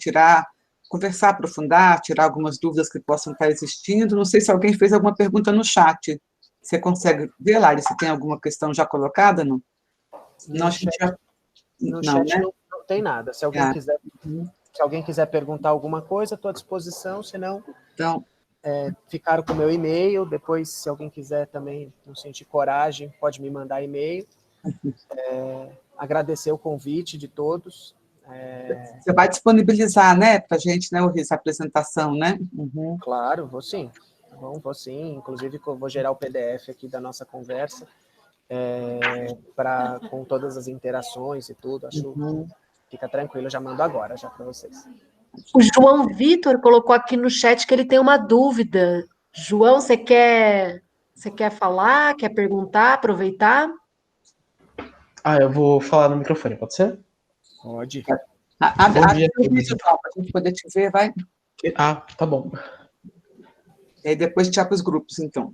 conversar, aprofundar, tirar algumas dúvidas que possam estar existindo. Não sei se alguém fez alguma pergunta no chat. Você consegue ver, Lari, se tem alguma questão já colocada? Não? No chat não tem nada. Se alguém quiser perguntar alguma coisa, estou à disposição, senão... Então, ficaram com o meu e-mail, depois, se alguém quiser também não sentir coragem, pode me mandar e-mail. Agradecer o convite de todos. Você vai disponibilizar, né, para a gente, né, essa apresentação, né? Uhum. Claro, vou sim. Vou sim. Inclusive, vou gerar o PDF aqui da nossa conversa, com todas as interações e tudo. Fica tranquilo, eu já mando agora, já para vocês. O João Vitor colocou aqui no chat que ele tem uma dúvida. João, você quer falar, quer perguntar, aproveitar? Eu vou falar no microfone, pode ser? Pode. Bom dia, para a gente poder te ver, vai. Tá bom. E aí depois te para os grupos, então.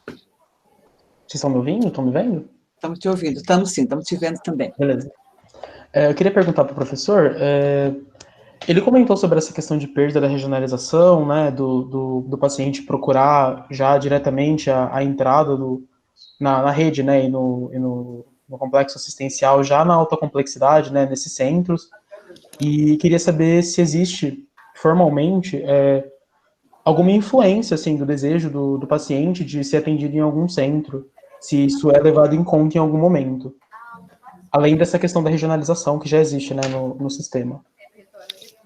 Vocês estão me ouvindo? Estão me vendo? Estamos te ouvindo, estamos sim, estamos te vendo também. Beleza. Eu queria perguntar para o professor, ele comentou sobre essa questão de perda da regionalização, né, do paciente procurar já diretamente a entrada na rede, né, e no complexo assistencial já na alta complexidade, né, nesses centros, e queria saber se existe formalmente alguma influência, assim, do desejo do paciente de ser atendido em algum centro, se isso é levado em conta em algum momento. Além dessa questão da regionalização que já existe, né, no sistema.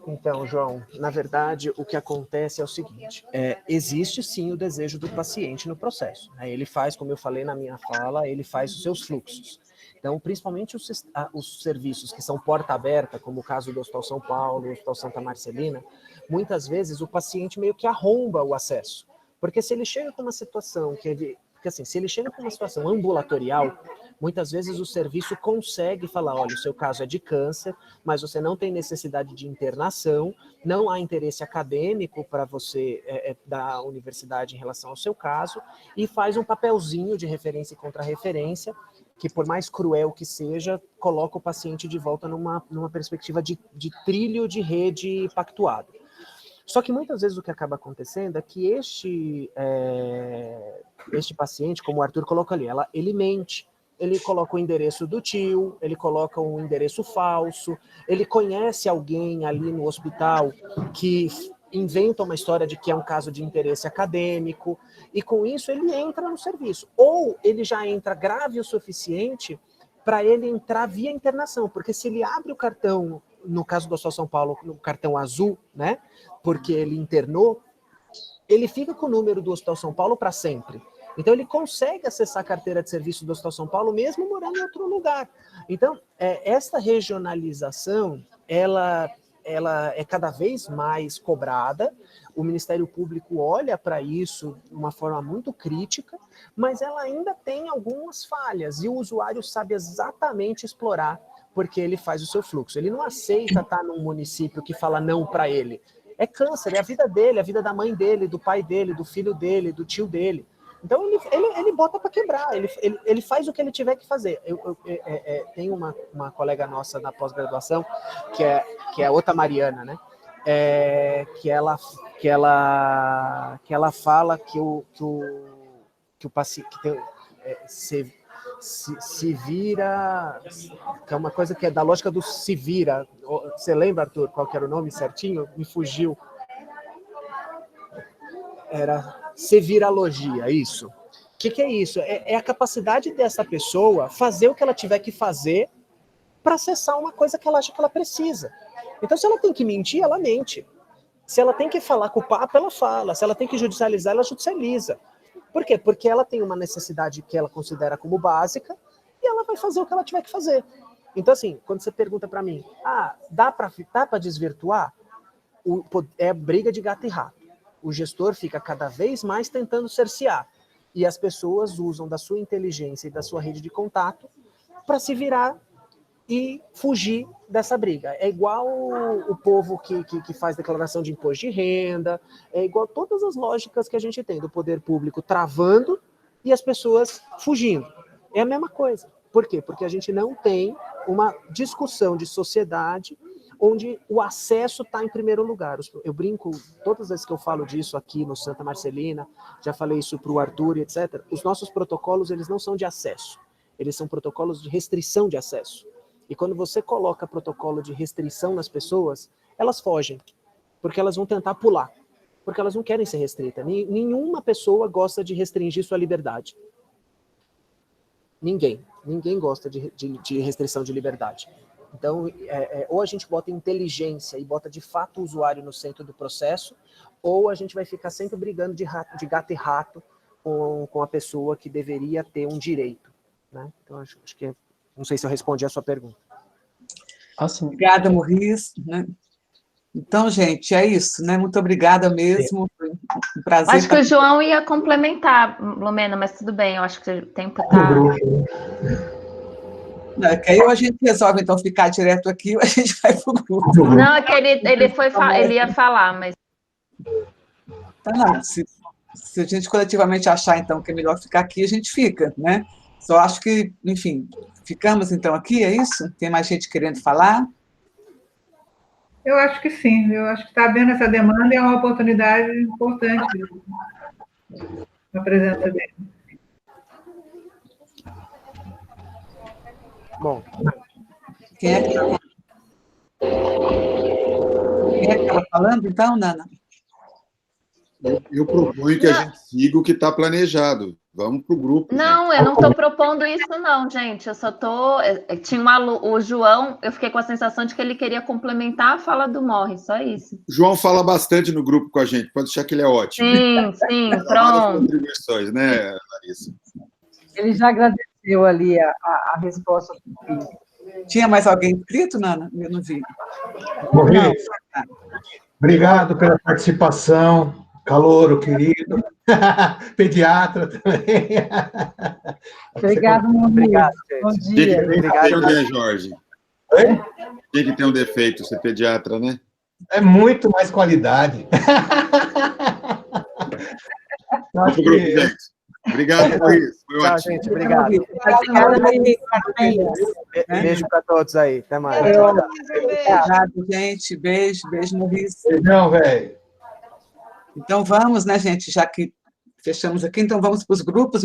Então, João, na verdade, o que acontece é o seguinte, existe sim o desejo do paciente no processo, né? Ele faz, como eu falei na minha fala, ele faz os seus fluxos. Então, principalmente os serviços que são porta aberta, como o caso do Hospital São Paulo, o Hospital Santa Marcelina, muitas vezes o paciente meio que arromba o acesso. Porque se ele chega com uma situação porque assim, se ele chega com uma situação ambulatorial, muitas vezes o serviço consegue falar, olha, o seu caso é de câncer, mas você não tem necessidade de internação, não há interesse acadêmico para você da universidade em relação ao seu caso, e faz um papelzinho de referência e contra-referência, que por mais cruel que seja, coloca o paciente de volta numa perspectiva de trilho de rede pactuado. Só que muitas vezes o que acaba acontecendo é que este paciente, como o Arthur colocou ali, ele mente, ele coloca o endereço do tio, ele coloca um endereço falso, ele conhece alguém ali no hospital que inventa uma história de que é um caso de interesse acadêmico, e com isso ele entra no serviço. Ou ele já entra grave o suficiente para ele entrar via internação, porque se ele abre o cartão, no caso do Hospital São Paulo, no cartão azul, né, porque ele internou, ele fica com o número do Hospital São Paulo para sempre. Então, ele consegue acessar a carteira de serviço do Hospital São Paulo, mesmo morando em outro lugar. Então, essa regionalização, ela é cada vez mais cobrada, o Ministério Público olha para isso de uma forma muito crítica, mas ela ainda tem algumas falhas, e o usuário sabe exatamente explorar, porque ele faz o seu fluxo. Ele não aceita estar num município que fala não para ele. É câncer, é a vida dele, a vida da mãe dele, do pai dele, do filho dele, do tio dele. Então, ele bota para quebrar, ele faz o que ele tiver que fazer. Tem uma colega nossa na pós-graduação, que é outra Mariana, né? Que ela fala que o paciente se vira, que é uma coisa que é da lógica do se vira. Você lembra, Arthur, qual que era o nome certinho? Me fugiu. Era seviralogia, isso. O que é isso? É a capacidade dessa pessoa fazer o que ela tiver que fazer para acessar uma coisa que ela acha que ela precisa. Então, se ela tem que mentir, ela mente. Se ela tem que falar com o Papa, ela fala. Se ela tem que judicializar, ela judicializa. Por quê? Porque ela tem uma necessidade que ela considera como básica e ela vai fazer o que ela tiver que fazer. Então, assim, quando você pergunta para mim, dá para desvirtuar? É briga de gato e rato. O gestor fica cada vez mais tentando cercear. E as pessoas usam da sua inteligência e da sua rede de contato para se virar e fugir dessa briga. É igual o povo que faz declaração de imposto de renda, é igual todas as lógicas que a gente tem do poder público travando e as pessoas fugindo. É a mesma coisa. Por quê? Porque a gente não tem uma discussão de sociedade onde o acesso está em primeiro lugar. Eu brinco, todas as vezes que eu falo disso aqui no Santa Marcelina, já falei isso para o Arthur, etc., os nossos protocolos, eles não são de acesso, eles são protocolos de restrição de acesso. E quando você coloca protocolo de restrição nas pessoas, elas fogem, porque elas vão tentar pular, porque elas não querem ser restritas. Nenhuma pessoa gosta de restringir sua liberdade. Ninguém gosta de restrição de liberdade. Então, ou a gente bota inteligência e bota de fato o usuário no centro do processo, ou a gente vai ficar sempre brigando de gato e rato com a pessoa que deveria ter um direito, né? Então, acho que não sei se eu respondi a sua pergunta. Obrigada, Maurice. Então, gente, é isso, né? Muito obrigada mesmo. Foi um prazer. Acho que o João ia complementar, Lumena, mas tudo bem, eu acho que o tempo está... Que aí ou a gente resolve, então, ficar direto aqui, ou a gente vai para o grupo. Não, é que ele ia falar, mas... Tá, não. Se a gente coletivamente achar, então, que é melhor ficar aqui, a gente fica, né? Só acho que, enfim, ficamos, então, aqui, é isso? Tem mais gente querendo falar? Eu acho que sim, eu acho que está havendo essa demanda e é uma oportunidade importante na presença dele. Bom, quem é que estava falando, então, Nana? Eu proponho que a gente siga o que está planejado. Vamos para o grupo. Não, gente. eu não estou propondo isso, não, gente. Eu só estou. Tinha o João, eu fiquei com a sensação de que ele queria complementar a fala do Morre, só isso. O João fala bastante no grupo com a gente, pode deixar que ele é ótimo. Sim, Várias pronto. contribuições, né, Larissa? Ele já agradeceu ali a resposta do filho. Tinha mais alguém inscrito, Nana? Eu não vi. Morri. Obrigado pela participação. Calouro, querido. Pediatra também. Obrigado, meu amigo. Obrigado, Bom gente. dia. Obrigado, né, Jorge? Oi? Tem que ter um defeito, ser pediatra, né? É muito mais qualidade. Vamos pro grupo, gente. Obrigado por isso. Foi Tchau, ótimo. gente. Obrigado. Beijo para todos aí. Até mais. Obrigado, gente. Beijo, Maurício. Não, velho. Então vamos, né, gente? Já que fechamos aqui, então vamos para os grupos.